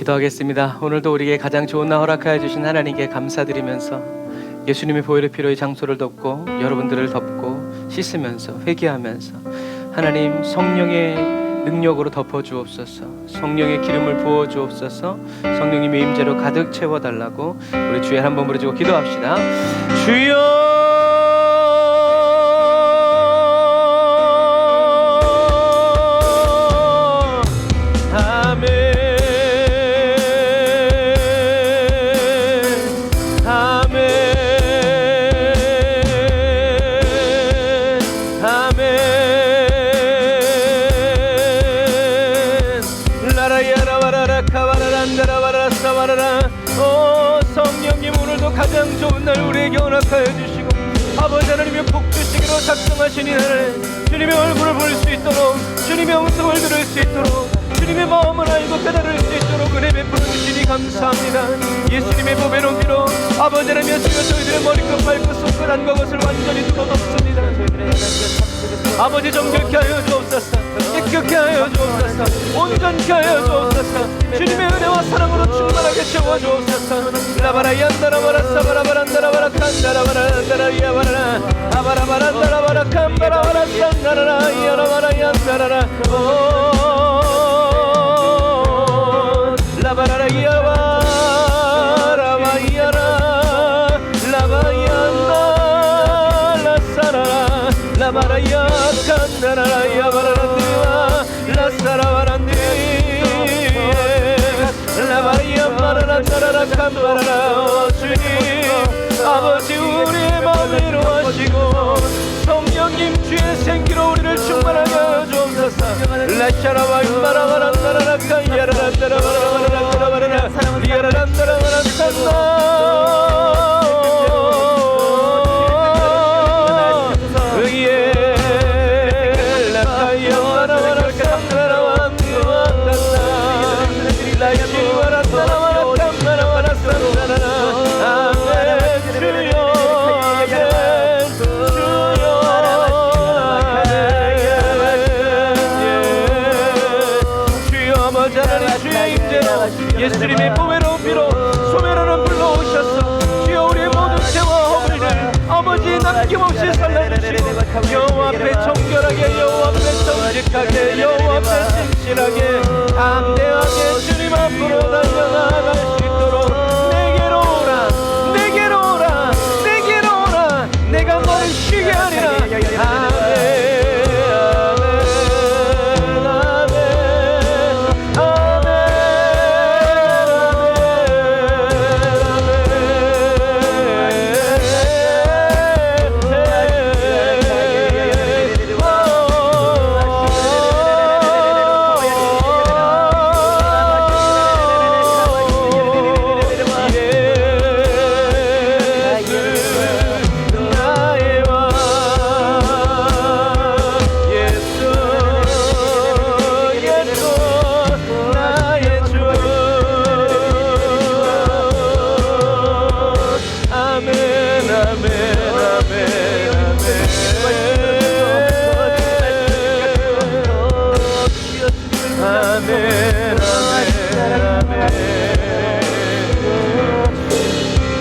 기도하겠습니다. 오늘도 우리에게 가장 좋은 날 허락하여 주신 하나님께 감사드리면서 예수님의 보혈의 피로 이 장소를 덮고 여러분들을 덮고 씻으면서 회개하면서 하나님 성령의 능력으로 덮어주옵소서. 성령의 기름을 부어주옵소서. 성령님의 임재로 가득 채워달라고 우리 주에 한번 부르짖고 기도합시다. 주여 성령님 오늘도 가장 좋은 날 우리에게 허락하여 주시고 아버지 하나님의 복 주시기로 작정하시니 하나님 주님의 얼굴을 볼 수 있도록 주님의 음성을 들을 수 있도록 주님의 마음을 알고 깨달을 수 있도록 은혜 베풀어 주시니 감사합니다. 예수님의 보배로 비로 아버지 하나님의 주여 저희들의 머리끝 발끝 손끝 안과 것을 완전히 뚫어놓습니다. 아버지 정결케 하여 주옵소서. 깨끗게 하여 주옵소서. 온전케 하여 주옵소서. 주님의 은혜와 사랑으로 충만하게 채워 주옵소서. 라바라 얀다라바라 사바라바란다라바라 칸다라바란다라 야바라 아바라바란다라바라 칸바라바라 산다라라 야라바라 얀다라라 오 라바라라 야바라바 야라 라바얀다 라사라라 라바라야 칸다라라 야바라란디와 라사라바란디 라바야 마라란다라라 칸바라라 주님 아버지 우리의 마음을 이루하시고 성령님 주의 생기로 우리를 충만하게 하여 주옵소서. 라샤라바 마라바란다라라 칸야라란다라바라바라바라바라바라 리아라란다라바란다라 예수님의 보배로 비로 소멸하는 불로 오셔서 주여 우리의 모든 죄와 허물을 아버지 남김없이 살려주시고 여호와 앞에 정결하게 여호와 앞에 정직하게 여호와 앞에 진실하게 담대하게 주님 앞으로 달려나갈 수 있도록 내게로 오라 내게로 오라 내게로 오라 내가 너를 쉬게 하리라. 아멘.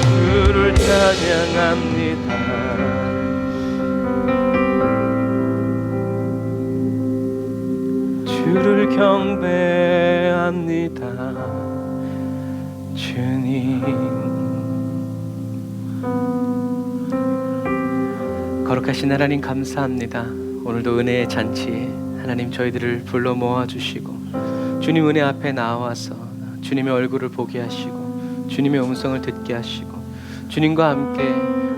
주를 찬양합니다. 주를 경배합니다. 주님 거룩하신 하나님 감사합니다. 오늘도 은혜의 잔치에 하나님 저희들을 불러 모아주시고 주님 은혜 앞에 나와서 주님의 얼굴을 보게 하시고 주님의 음성을 듣게 하시고 주님과 함께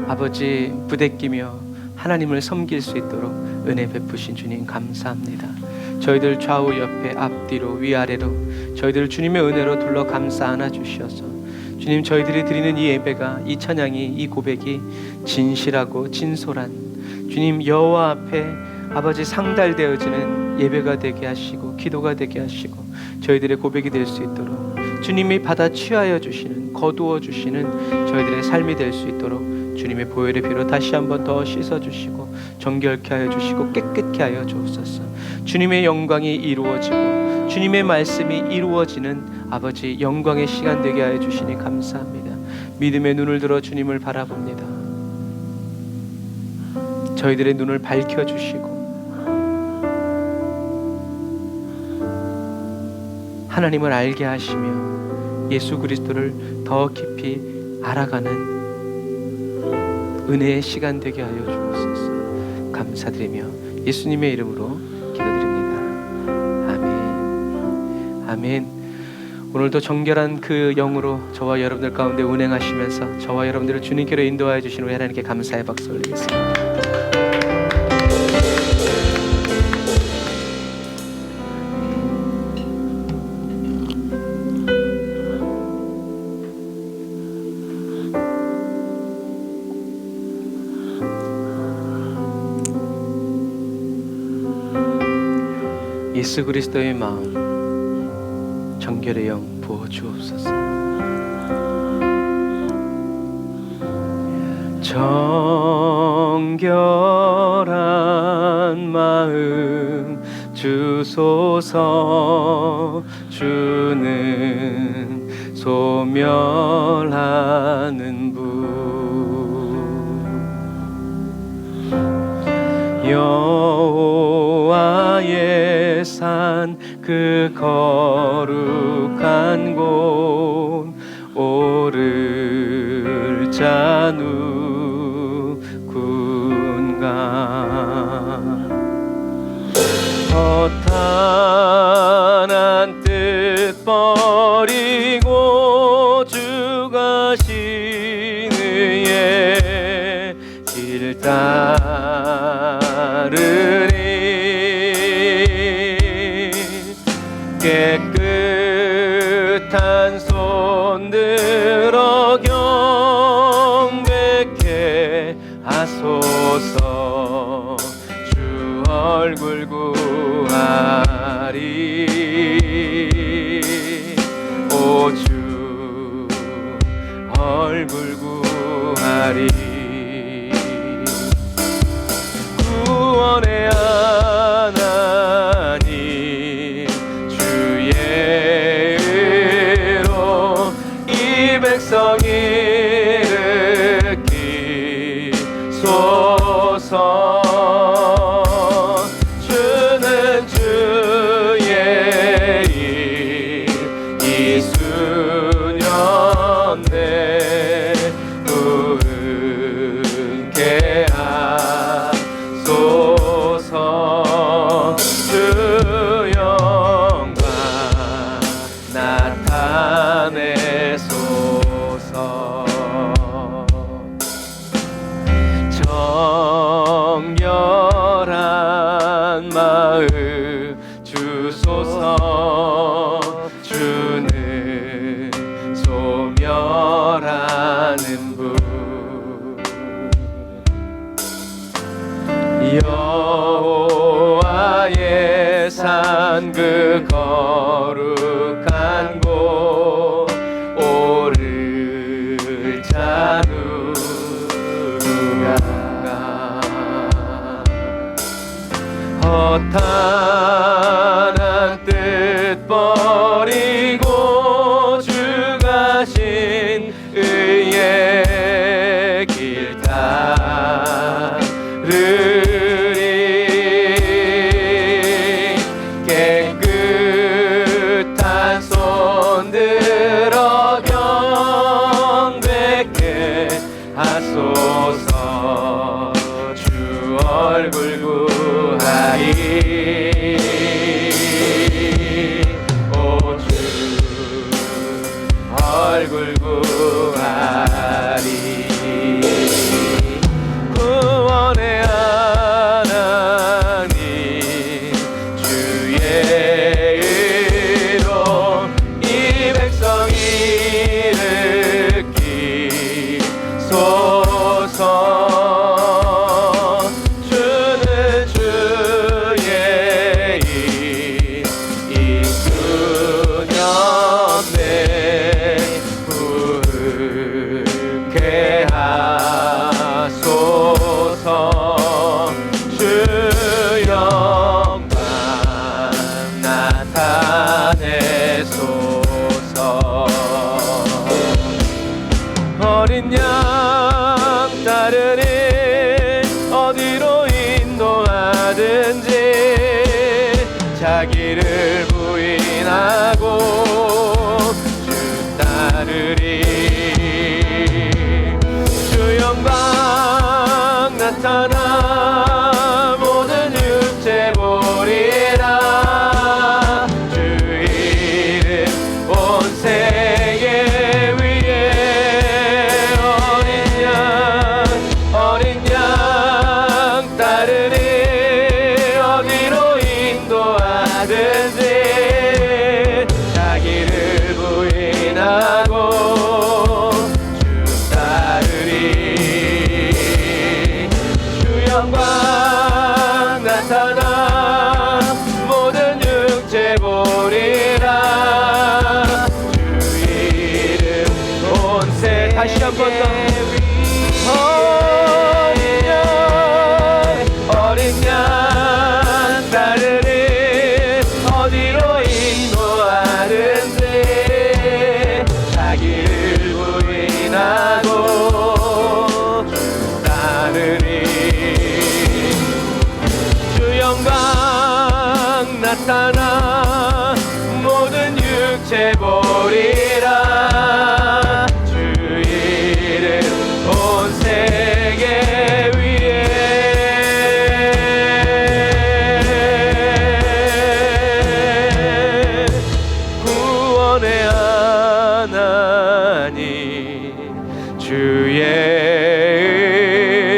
아버지 부대끼며 하나님을 섬길 수 있도록 은혜 베푸신 주님 감사합니다. 저희들 좌우 옆에 앞뒤로 위아래로 저희들을 주님의 은혜로 둘러 감싸 안아 주셔서 주님 저희들이 드리는 이 예배가 이 찬양이 이 고백이 진실하고 진솔한 주님 여호와 앞에 아버지 상달되어지는 예배가 되게 하시고 기도가 되게 하시고 저희들의 고백이 될 수 있도록 주님이 받아 취하여 주시는 거두어 주시는 저희들의 삶이 될 수 있도록 주님의 보혈의 피로 다시 한번 더 씻어주시고 정결케 하여 주시고 깨끗케 하여 주옵소서. 주님의 영광이 이루어지고 주님의 말씀이 이루어지는 아버지 영광의 시간 되게 하여 주시니 감사합니다. 믿음의 눈을 들어 주님을 바라봅니다. 저희들의 눈을 밝혀주시고 하나님을 알게 하시며 예수 그리스도를 더 깊이 알아가는 은혜의 시간 되게 하여 주옵소서. 감사드리며 예수님의 이름으로 기도드립니다. 아멘. 아멘. 오늘도 정결한 그 영으로 저와 여러분들 가운데 운행하시면서 저와 여러분들을 주님께로 인도하여 주신 우리 하나님께 감사의 박수 올리겠습니다. 예수 그리스도의 마음 정결의 영 부어 주옵소서. 정결한 마음 주소서. 주는 소멸하는 분 여호와의 산 그 거룩한 곳 오를 자 누군가. 허탄한 뜻 버리고 주 가신 의의 길 따르리. 깨끗한 손 들어 경배케 하소서. 주 얼굴 구하리. 오 주 얼굴 구하리. 구원의 하나님 주의 의로 이 백성 일으키소서. 주는 주의 일 이수년 내 부은케 하소서. 주 영광 나타내소서. 정결한 마음 주소서. 주는 소멸하는 분 여호와의 산 그 거룩한 곳 오를 자 누군가. 허탄한 뜻 버리고 주 가신 의의 길 따르리. 깨끗한 손 들어 경배케 하소서. 주 얼굴 구하리. 오 주 얼굴 구하리. 구원의 하나님 주의 의로 이 백성 일으키소서. 주는 주의 일 이수년 내 부은케 인도하든지 자기를 부인하고 주 따르리. 주 영광 나타나 모든 육체 보리라. 주 이름 온 세계 위에 어린 양 따르리. 어디로 인도하든지 자기를 부인하고 주 따르리. 주 영광 나타나 모든 육체 보리라. 주 이름 온 세. 다시 한 번 더. 어린 양 따르리. 어디로 인도하든지 자기를 부인하고 주 따르리. 주 영광 나타나 모든 육체 보리라. 주 이름 온 세계 위에 구원의 하나님 주의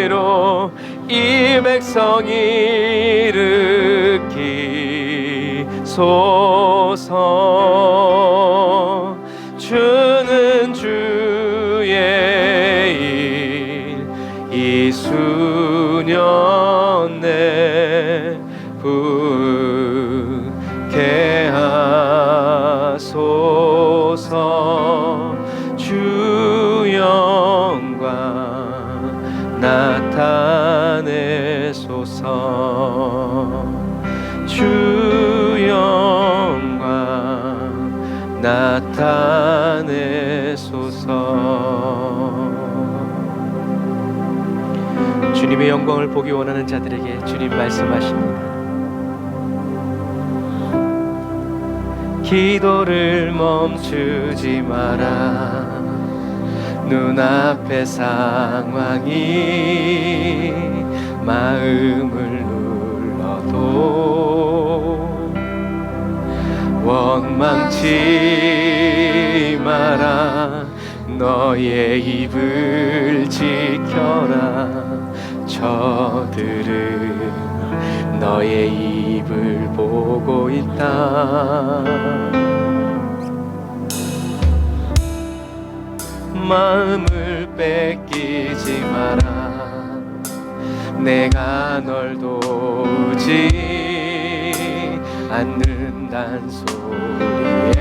의로 이 백성 일으키소서. 주는 주의 일 이 수년 내 부게 하소서. 주 영광 나타내소서. 주 영광 나타내소서. 주님의 영광을 보기 원하는 자들에게 주님 말씀하십니다. 기도를 멈추지 마라. 눈앞의 상황이 마음을 눌러도 원망치 마라. 너의 입을 지켜라. 저들은 너의 입을 보고 있다. 마음을 뺏기지 마라. 내가 널 도우지 않는단 소리에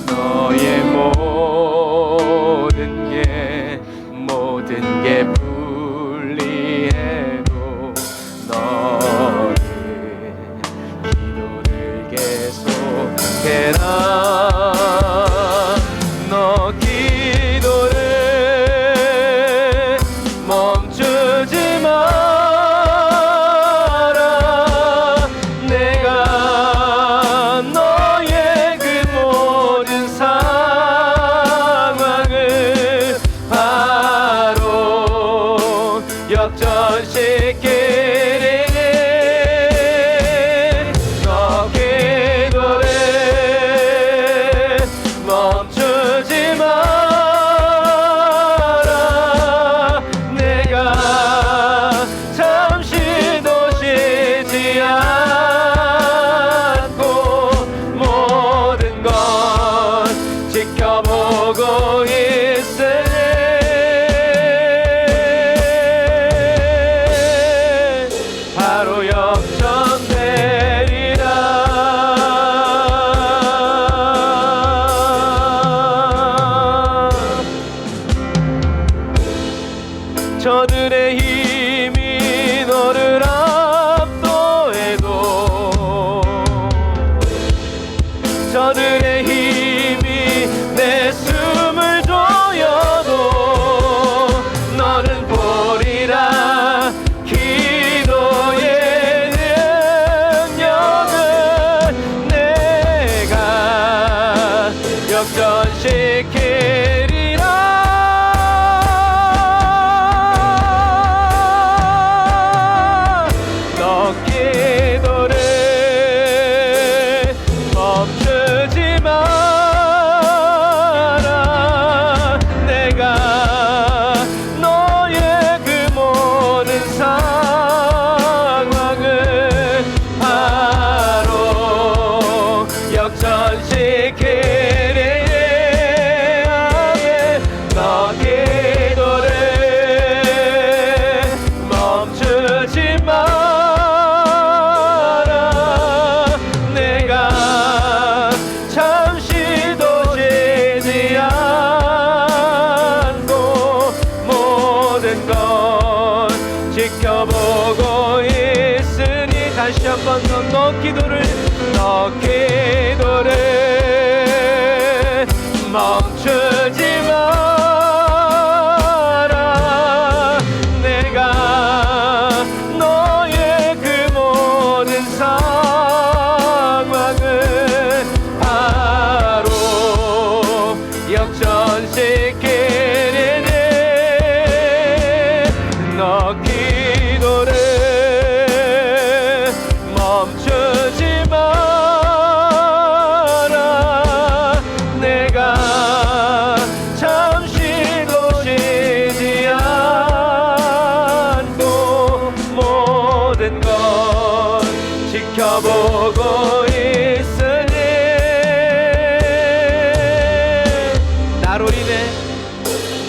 너의 모든 게 불리해도 너를 기도를 계속해라. 너 기도를 멈추지 마라. 내가 너의 그 모든 상황을 바로 역전시키리. 너 기도를 멈추지 마라. 내가 잠시도 쉬지 않고 모든 걸 지켜보고 있으니 바로 역전되리라. 저들의 힘이 너를 압도해도 저들의 힘이 내 숨을 조여도 너는 보리라. 멈추지 마라. 내가 잠시도 쉬지 않고 모든 것 지켜보고 있으니 다시 한번 너 기도를 멈추지 마라. 내가 너의 그 모든 상황을 바로 역전시키리니 너 기도를 멈추지 마라. 내가 잠시도 쉬지 않고 모든 것 지켜보고 있으니 나로 인해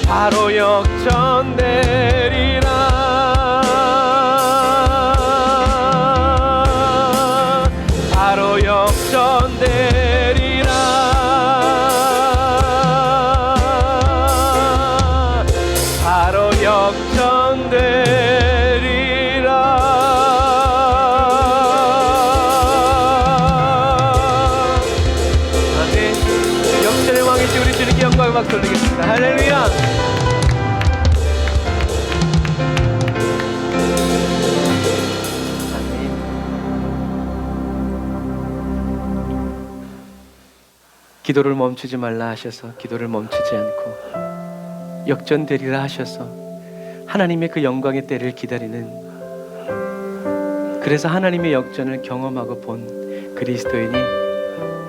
바로 역전되리라. 바로 역전되리라. 바로 역전되리라. 아멘. 역전의 왕이신 우리 주님께 영광을 막 돌리겠습니다. 할렐루야. 기도를 멈추지 말라 하셔서 기도를 멈추지 않고 역전되리라 하셔서 하나님의 그 영광의 때를 기다리는, 그래서 하나님의 역전을 경험하고 본 그리스도인이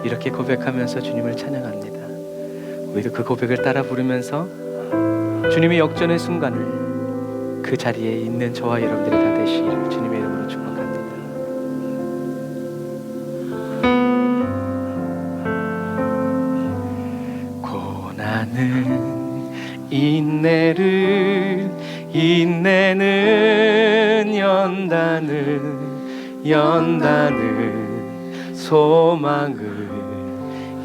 이렇게 고백하면서 주님을 찬양합니다. 우리도 그 고백을 따라 부르면서 주님의 역전의 순간을 그 자리에 있는 저와 여러분들이 다 되시기를 주님의 이름으로 축복합니다. 고난은 인내를, 인내는 연단은 소망을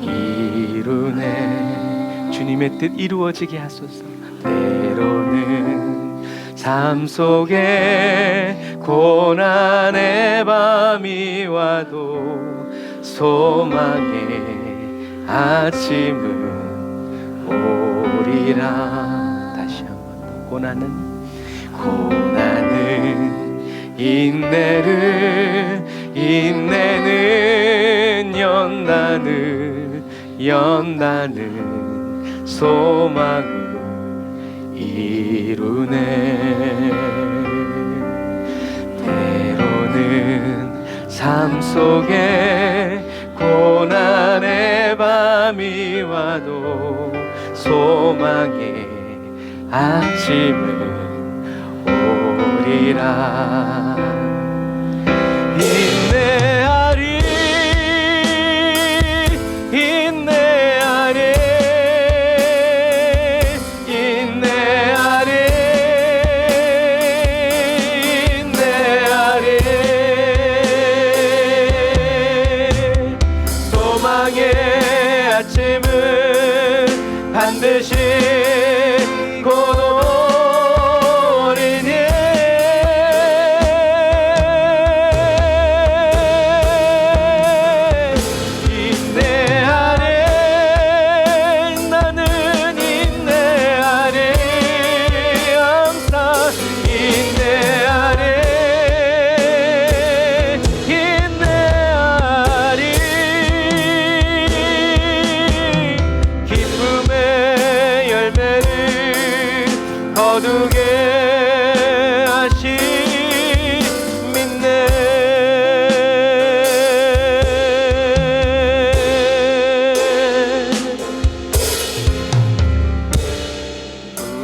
이루네. 주님의 뜻 이루어지게 하소서. 때로는 삶 속에 고난의 밤이 와도 소망의 아침은 오리라. 다시 한번 고난은 인내를, 인내는 연단은 소망을 이루네. 때로는 삶 속에 고난의 밤이 와도 소망의 아침은 오리라. 인내하리, 인내하리, 인내하리, 인내하리. 소망의 아침은 반드시 곧 오리니. 인내하리, 나는 인내하리, 항상 인내하리, 인내하리. 기쁨의 열매를 거두게 하심이네.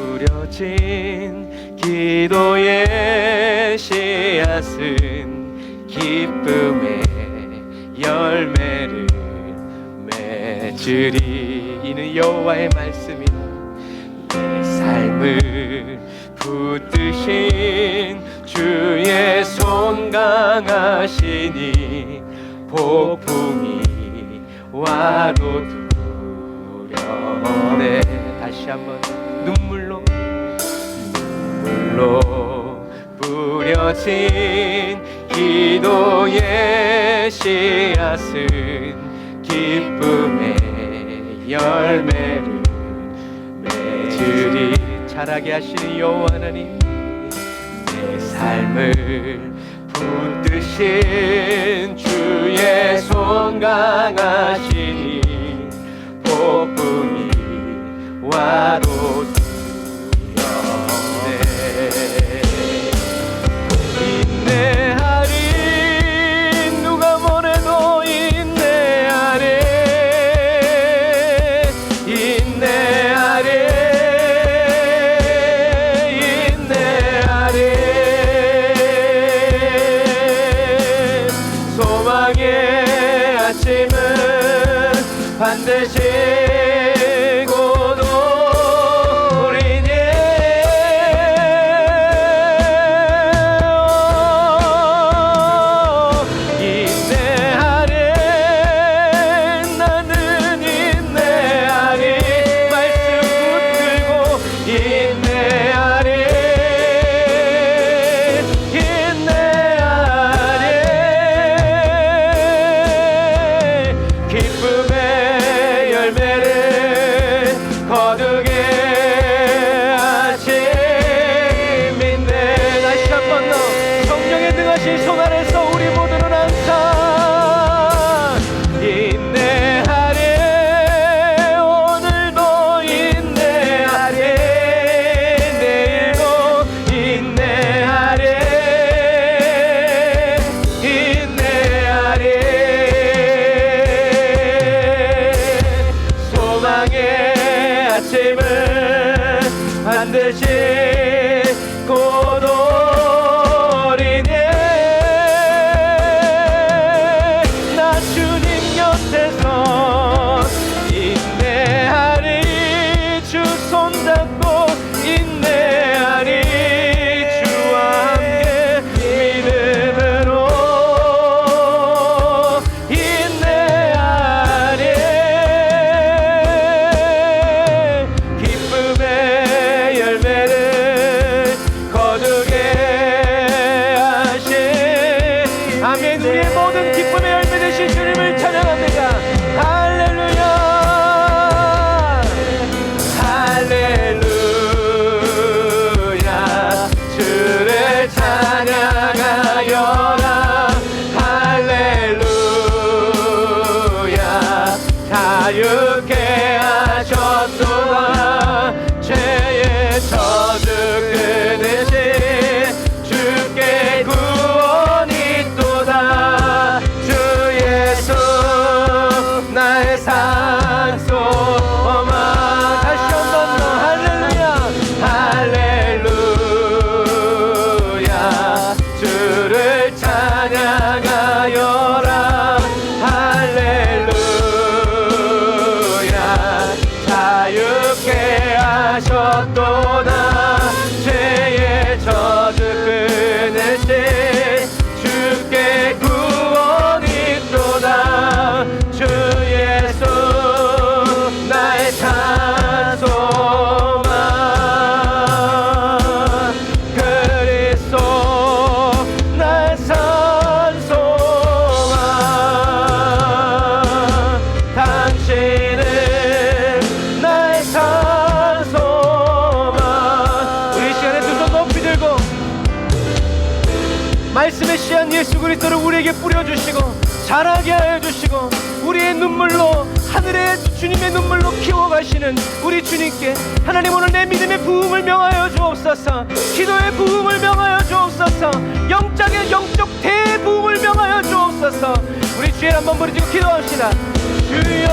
뿌려진 기도의 씨앗은 기쁨의 열매를 맺으리. 이는 여호와의 말씀이라. 내 삶을 붙드신 주의 손 강하시니 폭풍이 와도 두려워네. 다시 한번 눈물로 뿌려진 기도의 씨앗은 기쁨의 열매를 맺으리. 자라게 하시는 여호와 하나님, 내 삶을 붙드신 주의 손 강하시니 폭풍이 와도 두렵네. 인내하리, 누가 뭐래도 인내하리, 인내하리, 인내하리. 소망의 아침은 반드시 반드시 고도리네. 나 주님 곁에서 인내하리, 주 손잡고 인내하리, 주와 함께 믿음으로 인내하리. 기쁨의 열매를 거두게 하신, 아멘. 우리의 모든 기쁨의 열매 되신 주님을 찬양합니다. 할렐루야, 할렐루야. 주를 찬양하여라. 할렐루야. 자유케 하셨도다. 죄의 저주 끊으신 주께 구원이 있도다. 주 예수 나의 산소마. 다시 한번 더 할렐루야, 할렐루야. 주를 찬양하여라. 할렐루야. 자유케 하셨도다. 죄의 저주 끊으신 주께 구원이 있도다. 주 예수 나의 찬송아. 그리스도 나의 찬송아. 당신은 나의 찬송아. 우리 이 시간에 두 손 높이 들고 말씀의 씨앗 예수 그리스도를 우리에게 뿌려주시고 자라게 하여 주시고, 우리의 눈물로, 하늘의 주님의 눈물로 키워가시는 우리 주님께 하나님, 오늘 내 믿음의 부흥을 명하여 주옵소서. 기도의 부흥을 명하여 주옵소서. 영적 대부흥을 명하여 주옵소서. 우리 주에 한번 부르짖고 기도합시다. 주여,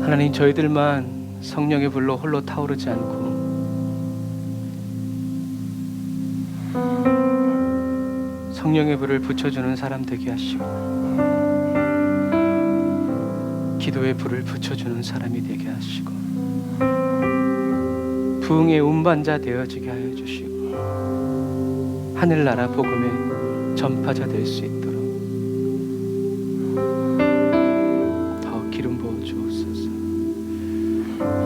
하나님, 저희들만 성령의 불로 홀로 타오르지 않고 성령의 불을 붙여주는 사람 되게 하시고 기도의 불을 붙여주는 사람이 되게 하시고 부흥의 운반자 되어지게 하여 주시고 하늘나라 복음의 전파자 될 수 있도록 더 기름 부어 주옵소서.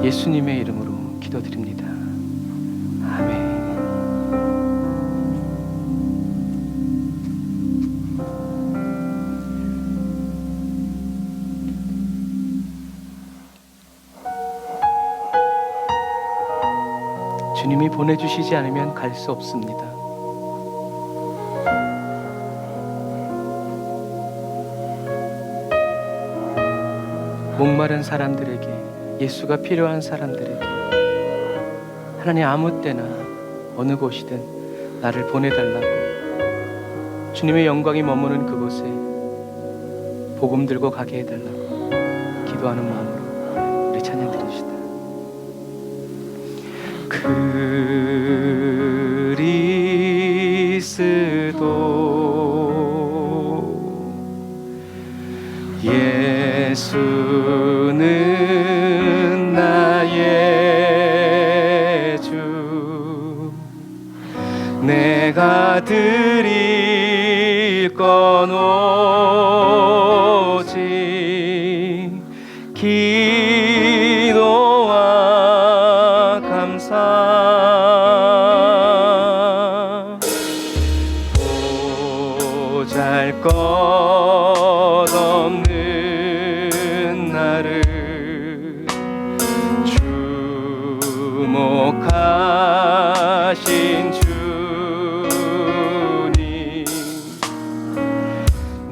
예수님의 이름으로 기도드립니다. 아멘. 주님이 보내주시지 않으면 갈 수 없습니다. 목마른 사람들에게, 예수가 필요한 사람들에게 하나님 아무 때나 어느 곳이든 나를 보내달라고 주님의 영광이 머무는 그곳에 복음 들고 가게 해달라고 기도하는 마음으로 우리 찬양 드립시다. 그리스도 예수는 나의 주, 내가 드릴 건 오직 기도와 감사, 보잘것없는 나를 주목하신 주님,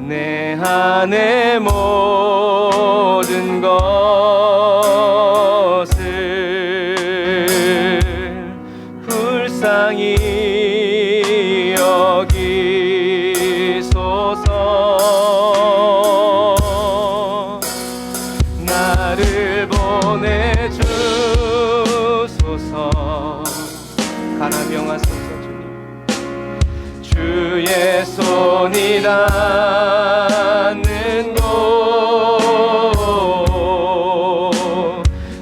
내 안에 모든 것을 불쌍히 여기소서. 나를 보내주소서. 가나 명하소서. 주님, 주의 손이 닿는 곳,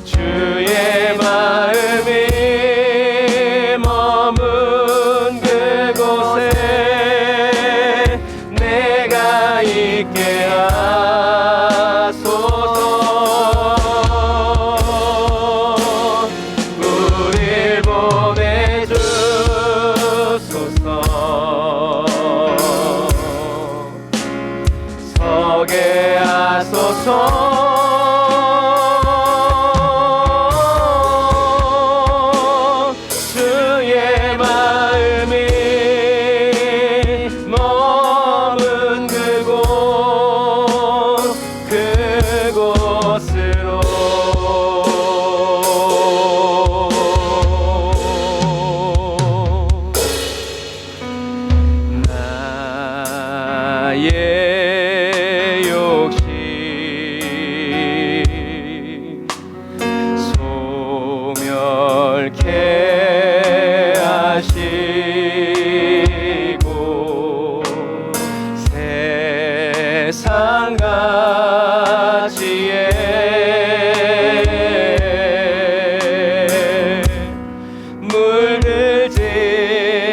주의 마음이 머문 그곳에 내가 있게 하소서. 우릴 보내주소서. 서게 하소서. 주의 마음이 머문 그곳, 그곳으로 나의 욕심 가치에 물들지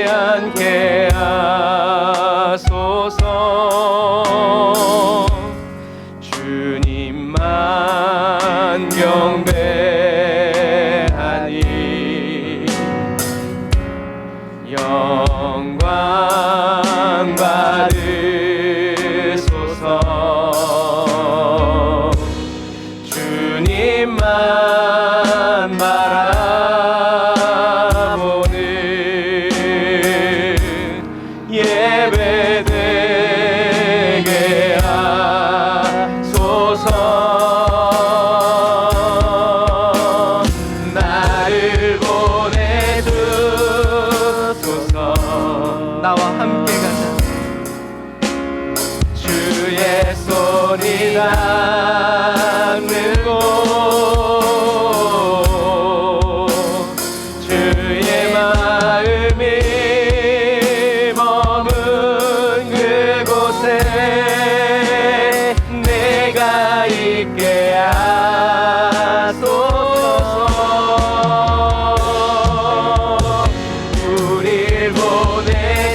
않게 하소서. 주님만 경배하니 영광 받으소서. 주님만 바라보는 예배 되게 하소서. 나를 보내주소서. 나와 함께 가자. 주의 손이 닿는 곳, 주의 마음이 머문 그곳에 내가 있게 하소서. 우릴 보내주소서.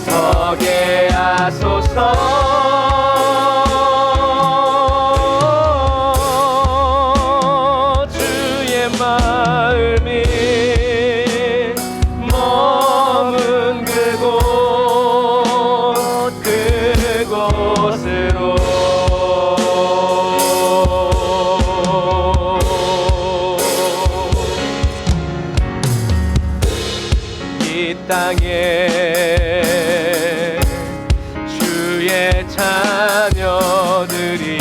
서게 하소서. 주의 마음이 머문 그곳으로 이 땅에 주의 자녀들이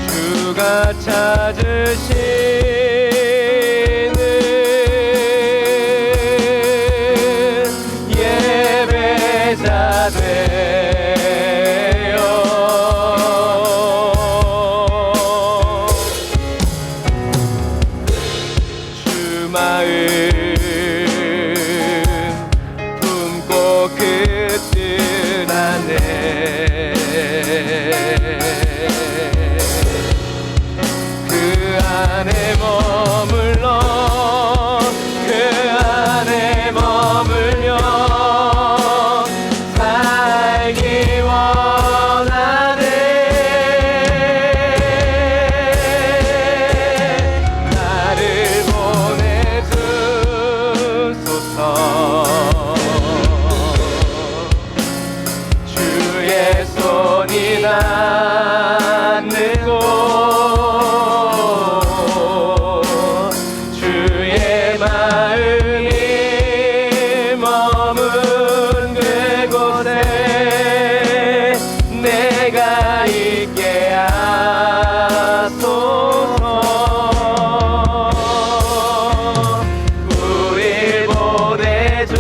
주가 찾으시는 예배자 되어 주 마음 품고 그 뜻 안에 그 안에 머물러 그 안에 머물며 살기 원하네. 나를 보내주소서. 주의 손이 닿는 곳, 주의 마음이 머문 그곳에 내가 있게 하소서. 우릴 보내주소서.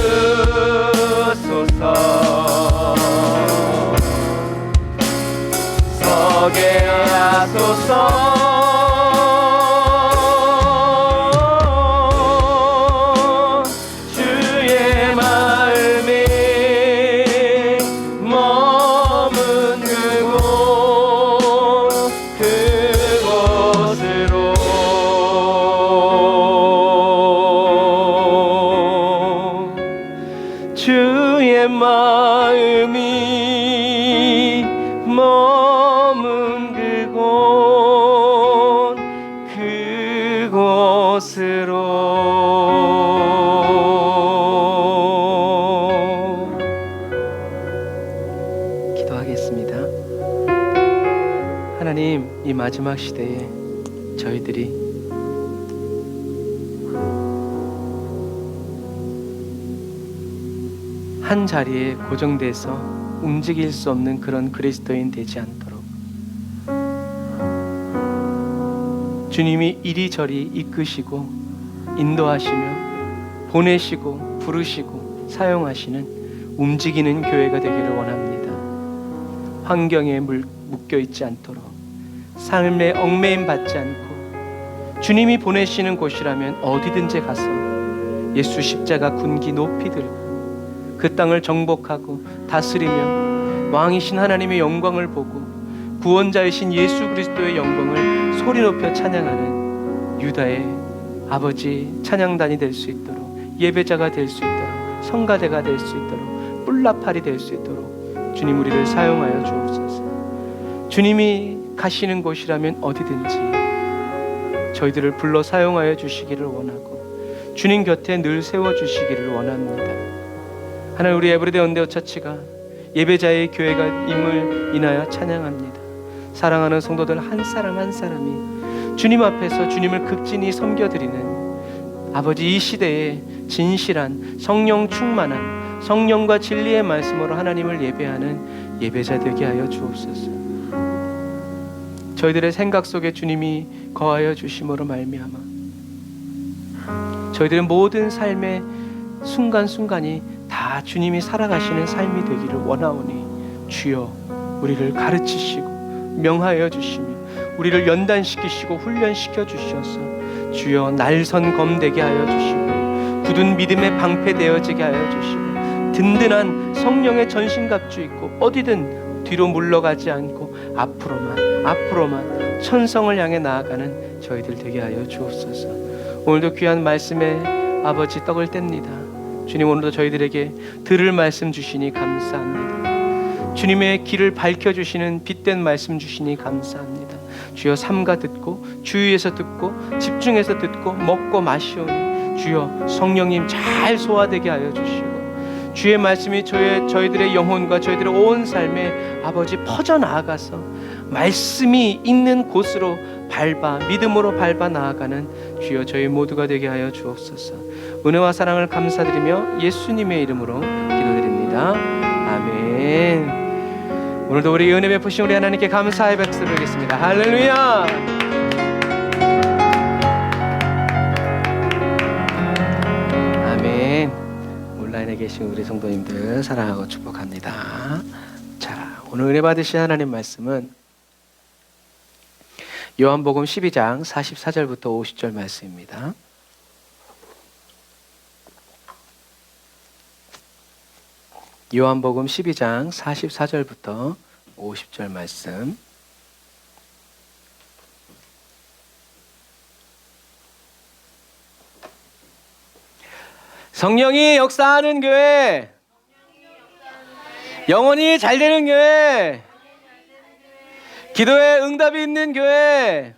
서게 하소서. 주의 마음이 머문 그곳으로 주의 마음이 머문 그곳으로. 기도하겠습니다. 하나님, 이 마지막 시대에 저희들이 한 자리에 고정돼서 움직일 수 없는 그런 그리스도인 되지 않도록 주님이 이리저리 이끄시고 인도하시며 보내시고 부르시고 사용하시는 움직이는 교회가 되기를 원합니다. 환경에 묶여 있지 않도록, 삶에 얽매임 받지 않고 주님이 보내시는 곳이라면 어디든지 가서 예수 십자가 군기 높이 들고 그 땅을 정복하고 다스리며 왕이신 하나님의 영광을 보고 구원자이신 예수 그리스도의 영광을 소리 높여 찬양하는 유다의 아버지 찬양단이 될 수 있도록, 예배자가 될 수 있도록, 성가대가 될 수 있도록, 뿔나팔이 될 수 있도록 주님 우리를 사용하여 주옵소서. 주님이 가시는 곳이라면 어디든지 저희들을 불러 사용하여 주시기를 원하고 주님 곁에 늘 세워주시기를 원합니다. 하나님, 우리 에브리데이 언데어 처치가 예배자의 교회가 임을 인하여 찬양합니다. 사랑하는 성도들 한 사람 한 사람이 주님 앞에서 주님을 극진히 섬겨드리는 아버지 이 시대에 진실한 성령 충만한 성령과 진리의 말씀으로 하나님을 예배하는 예배자 되게 하여 주옵소서. 저희들의 생각 속에 주님이 거하여 주심으로 말미암아 저희들의 모든 삶의 순간순간이 다 주님이 살아가시는 삶이 되기를 원하오니 주여 우리를 가르치시고 명하여 주시며 우리를 연단시키시고 훈련시켜 주셔서 주여 날선 검되게 하여 주시고 굳은 믿음의 방패 되어지게 하여 주시고 든든한 성령의 전신갑주 입고 어디든 뒤로 물러가지 않고 앞으로만 천성을 향해 나아가는 저희들 되게 하여 주옵소서. 오늘도 귀한 말씀에 아버지 떡을 뗍니다. 주님, 오늘도 저희들에게 들을 말씀 주시니 감사합니다. 주님의 길을 밝혀주시는 빛된 말씀 주시니 감사합니다. 주여 삼가 듣고 주위에서 듣고 집중해서 듣고 먹고 마시오니 주여 성령님 잘 소화되게 하여 주시고 주의 말씀이 저희들의 영혼과 저희들의 온 삶에 아버지 퍼져나가서 말씀이 있는 곳으로 믿음으로 밟아 나아가는 주여 저희 모두가 되게 하여 주옵소서. 은혜와 사랑을 감사드리며 예수님의 이름으로 기도드립니다. 아멘. 오늘도 우리 은혜 베푸신 우리 하나님께 감사의 박수 드리겠습니다. 할렐루야. 아멘. 온라인에 계신 우리 성도님들 사랑하고 축복합니다. 자, 오늘 은혜 받으신 하나님 말씀은 요한복음 12장 44절부터 50절 말씀입니다. 요한복음 12장 44절부터 50절 말씀. 성령이 역사하는 교회, 영원히 잘되는 교회, 기도에 응답이 있는 교회.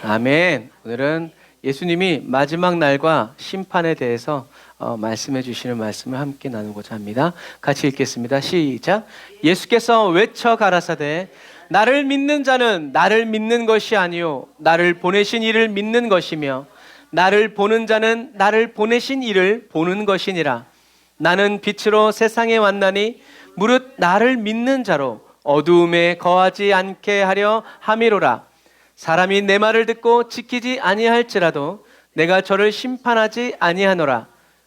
아멘. 오늘은 예수님이 마지막 날과 심판에 대해서 말씀해 주시는 말씀을 함께 나누고자 합니다. 같이 읽겠습니다. 시작. 예수께서 외쳐 가라사대 나를 믿는 자는 나를 믿는 것이 아니요 나를 보내신 이를 믿는 것이며 나를 보는 자는 나를 보내신 이를 보는 것이니라. 나는 빛으로 세상에 왔나니 무릇 나를 믿는 자로 어두움에 거하지 않게 하려 함이로라. 사람이 내 말을 듣고 지키지 아니할지라도 내가 저를 심판하지 아니하노라.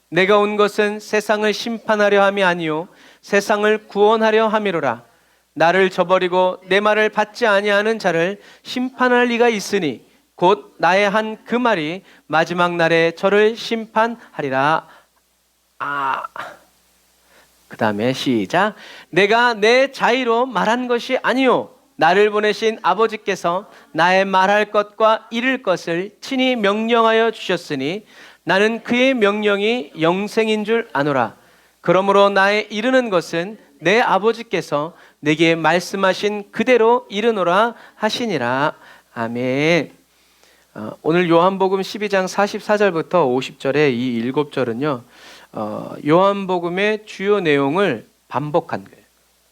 내가 온 것은 세상을 심판하려 함이 아니요 세상을 구원하려 함이로라. 나를 저버리고 내 말을 받지 아니하는 자를 심판할 리가 있으니 곧 나의 한 그 말이 마지막 날에 저를 심판하리라. 그 다음에 시작. 내가 내 자의로 말한 것이 아니요 나를 보내신 아버지께서 나의 말할 것과 이를 것을 친히 명령하여 주셨으니 나는 그의 명령이 영생인 줄 아노라. 그러므로 나의 이르는 것은 내 아버지께서 내게 말씀하신 그대로 이르노라 하시니라. 아멘. 오늘 요한복음 12장 44절부터 50절의 이 7절은요 요한복음의 주요 내용을 반복한 거예요.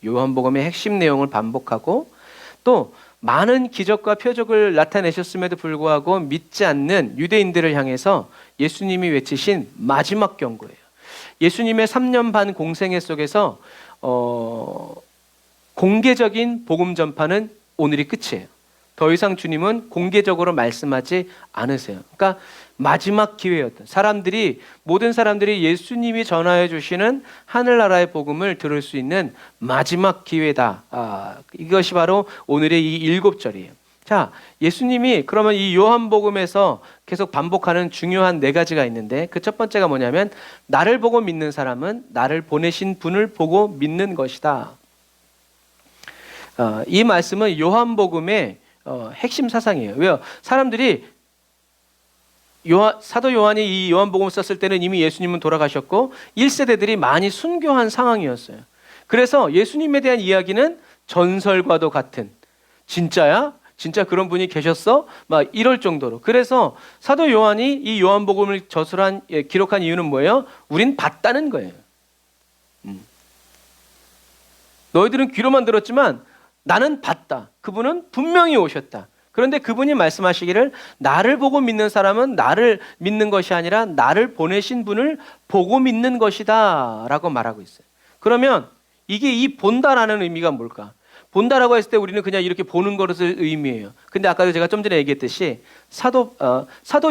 요한복음의 핵심 내용을 반복하고 또 많은 기적과 표적을 나타내셨음에도 불구하고 믿지 않는 유대인들을 향해서 예수님이 외치신 마지막 경고예요. 예수님의 3년 반 공생애 속에서 공개적인 복음 전파는 오늘이 끝이에요. 더 이상 주님은 공개적으로 말씀하지 않으세요. 그러니까 마지막 기회였던 모든 사람들이 예수님이 전하여 주시는 하늘나라의 복음을 들을 수 있는 마지막 기회다. 이것이 바로 오늘의 이 7절이에요. 자, 예수님이 그러면 이 요한복음에서 계속 반복하는 중요한 네 가지가 있는데 그 첫 번째가 뭐냐면 나를 보고 믿는 사람은 나를 보내신 분을 보고 믿는 것이다. 이 말씀은 요한복음의 핵심 사상이에요. 왜요? 사람들이 사도 요한이 이 요한복음을 썼을 때는 이미 예수님은 돌아가셨고 1세대들이 많이 순교한 상황이었어요. 그래서 예수님에 대한 이야기는 전설과도 같은, 진짜야? 진짜 그런 분이 계셨어? 막 이럴 정도로. 그래서 사도 요한이 이 요한복음을 기록한 이유는 뭐예요? 우린 봤다는 거예요. 너희들은 귀로만 들었지만 나는 봤다. 그분은 분명히 오셨다. 그런데 그분이 말씀하시기를 나를 보고 믿는 사람은 나를 믿는 것이 아니라 나를 보내신 분을 보고 믿는 것이다 라고 말하고 있어요. 그러면 이게 이 본다라는 의미가 뭘까? 본다라고 했을 때 우리는 그냥 이렇게 보는 것을 의미해요. 근데 아까도 제가 좀 전에 얘기했듯이 사도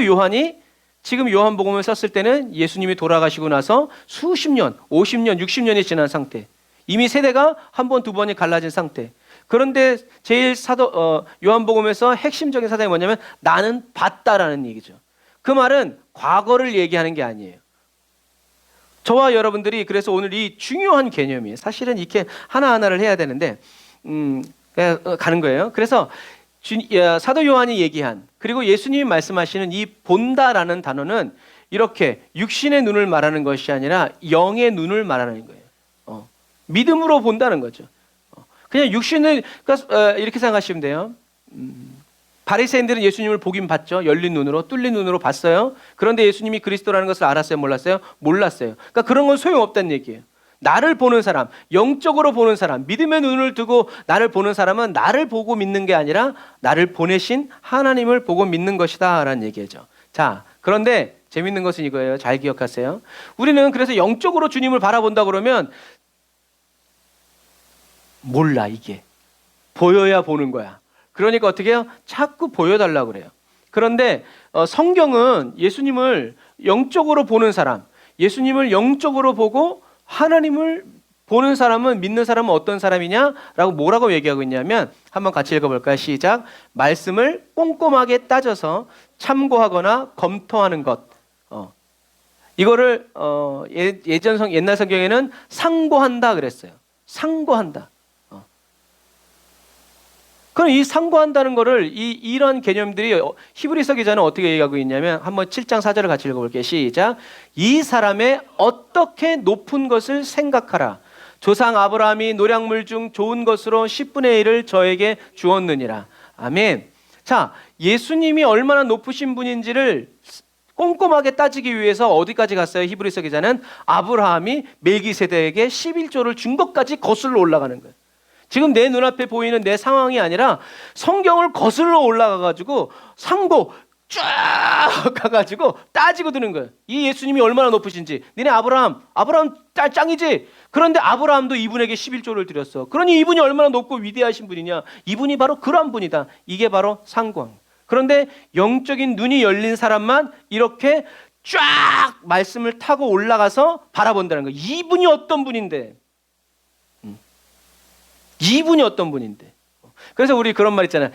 요한이 지금 요한복음을 썼을 때는 예수님이 돌아가시고 나서 수십 년, 50년, 60년이 지난 상태. 이미 세대가 한 번, 두 번이 갈라진 상태. 그런데 제일 요한복음에서 핵심적인 사상이 뭐냐면 나는 봤다라는 얘기죠. 그 말은 과거를 얘기하는 게 아니에요. 저와 여러분들이 그래서 오늘 이 중요한 개념이에요. 사실은 이렇게 하나하나를 해야 되는데 가는 거예요. 그래서 사도 요한이 얘기한 그리고 예수님이 말씀하시는 이 본다라는 단어는 이렇게 육신의 눈을 말하는 것이 아니라 영의 눈을 말하는 거예요. 믿음으로 본다는 거죠. 그냥 육신을 이렇게 생각하시면 돼요. 바리새인들은 예수님을 보긴 봤죠. 열린 눈으로, 뚫린 눈으로 봤어요. 그런데 예수님이 그리스도라는 것을 알았어요? 몰랐어요? 몰랐어요. 그러니까 그런 건 소용없다는 얘기예요. 나를 보는 사람, 영적으로 보는 사람, 믿음의 눈을 두고 나를 보는 사람은 나를 보고 믿는 게 아니라 나를 보내신 하나님을 보고 믿는 것이다 라는 얘기죠. 자, 그런데 재밌는 것은 이거예요. 잘 기억하세요. 우리는 그래서 영적으로 주님을 바라본다 그러면 몰라, 이게 보여야 보는 거야. 그러니까 어떻게 해요? 자꾸 보여달라고 그래요. 그런데 성경은 예수님을 영적으로 보는 사람, 예수님을 영적으로 보고 하나님을 보는 사람은, 믿는 사람은 어떤 사람이냐라고 뭐라고 얘기하고 있냐면 한번 같이 읽어볼까요? 시작. 말씀을 꼼꼼하게 따져서 참고하거나 검토하는 것. 이거를 옛날 성경에는 상고한다 그랬어요. 상고한다. 그럼 이 상고한다는 거를 이런 개념들이 히브리서 기자는 어떻게 얘기하고 있냐면 한번 7장 4절을 같이 읽어볼게요. 시작. 이 사람의 어떻게 높은 것을 생각하라. 조상 아브라함이 노략물 중 좋은 것으로 10분의 1을 저에게 주었느니라. 아멘. 자, 예수님이 얼마나 높으신 분인지를 꼼꼼하게 따지기 위해서 어디까지 갔어요? 히브리서 기자는 아브라함이 멜기세덱에게 11조를 준 것까지 거슬러 올라가는 거예요. 지금 내 눈앞에 보이는 내 상황이 아니라 성경을 거슬러 올라가가지고 상고 쫙 가가지고 따지고 드는 거예요. 이 예수님이 얼마나 높으신지. 니네 아브라함 짱이지. 그런데 아브라함도 이분에게 11조를 드렸어. 그러니 이분이 얼마나 높고 위대하신 분이냐. 이분이 바로 그런 분이다. 이게 바로 상고한. 그런데 영적인 눈이 열린 사람만 이렇게 쫙 말씀을 타고 올라가서 바라본다는 거예요. 이분이 어떤 분인데. 이분이 어떤 분인데. 그래서 우리 그런 말 있잖아요.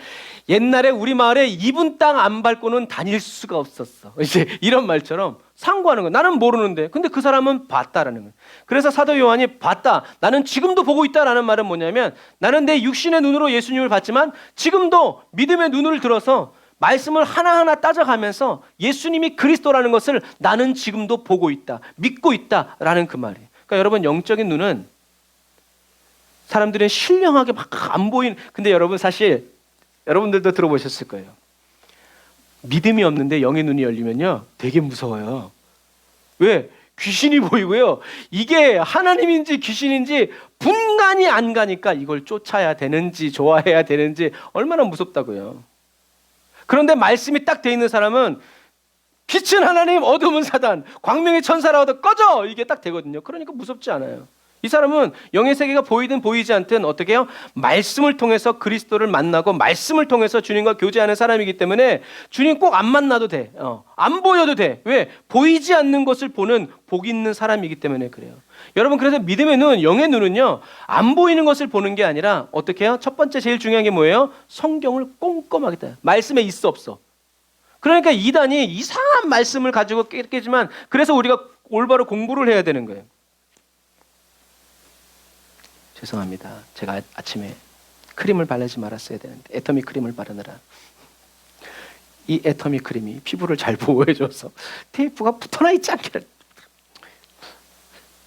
옛날에 우리 마을에 이분 땅 안 밟고는 다닐 수가 없었어. 이제 이런 말처럼 상고하는 거예요. 나는 모르는데. 근데 그 사람은 봤다라는 거예요. 그래서 사도 요한이 봤다. 나는 지금도 보고 있다라는 말은 뭐냐면 나는 내 육신의 눈으로 예수님을 봤지만 지금도 믿음의 눈을 들어서 말씀을 하나하나 따져가면서 예수님이 그리스도라는 것을 나는 지금도 보고 있다. 믿고 있다라는 그 말이에요. 그러니까 여러분 영적인 눈은 사람들은 신령하게 막 안 보이는, 근데 여러분 사실 여러분들도 들어보셨을 거예요. 믿음이 없는데 영의 눈이 열리면요 되게 무서워요. 왜? 귀신이 보이고요. 이게 하나님인지 귀신인지 분간이 안 가니까 이걸 쫓아야 되는지 좋아해야 되는지 얼마나 무섭다고요. 그런데 말씀이 딱 돼 있는 사람은 빛은 하나님, 어둠은 사단, 광명의 천사라도 꺼져! 이게 딱 되거든요. 그러니까 무섭지 않아요. 이 사람은 영의 세계가 보이든 보이지 않든 어떻게 해요? 말씀을 통해서 그리스도를 만나고 말씀을 통해서 주님과 교제하는 사람이기 때문에 주님 꼭 안 만나도 돼. 안 보여도 돼. 왜? 보이지 않는 것을 보는 복 있는 사람이기 때문에 그래요. 여러분, 그래서 믿음의 눈, 영의 눈은요, 안 보이는 것을 보는 게 아니라 어떻게 해요? 첫 번째 제일 중요한 게 뭐예요? 성경을 꼼꼼하게 따요. 말씀에 있어 없어. 그러니까 이단이 이상한 말씀을 가지고 깨지만 그래서 우리가 올바로 공부를 해야 되는 거예요. 죄송합니다. 제가 아침에 크림을 바르지 말았어야 되는데 애터미 크림을 바르느라 이 애터미 크림이 피부를 잘 보호해줘서 테이프가 붙어나 있지 않게.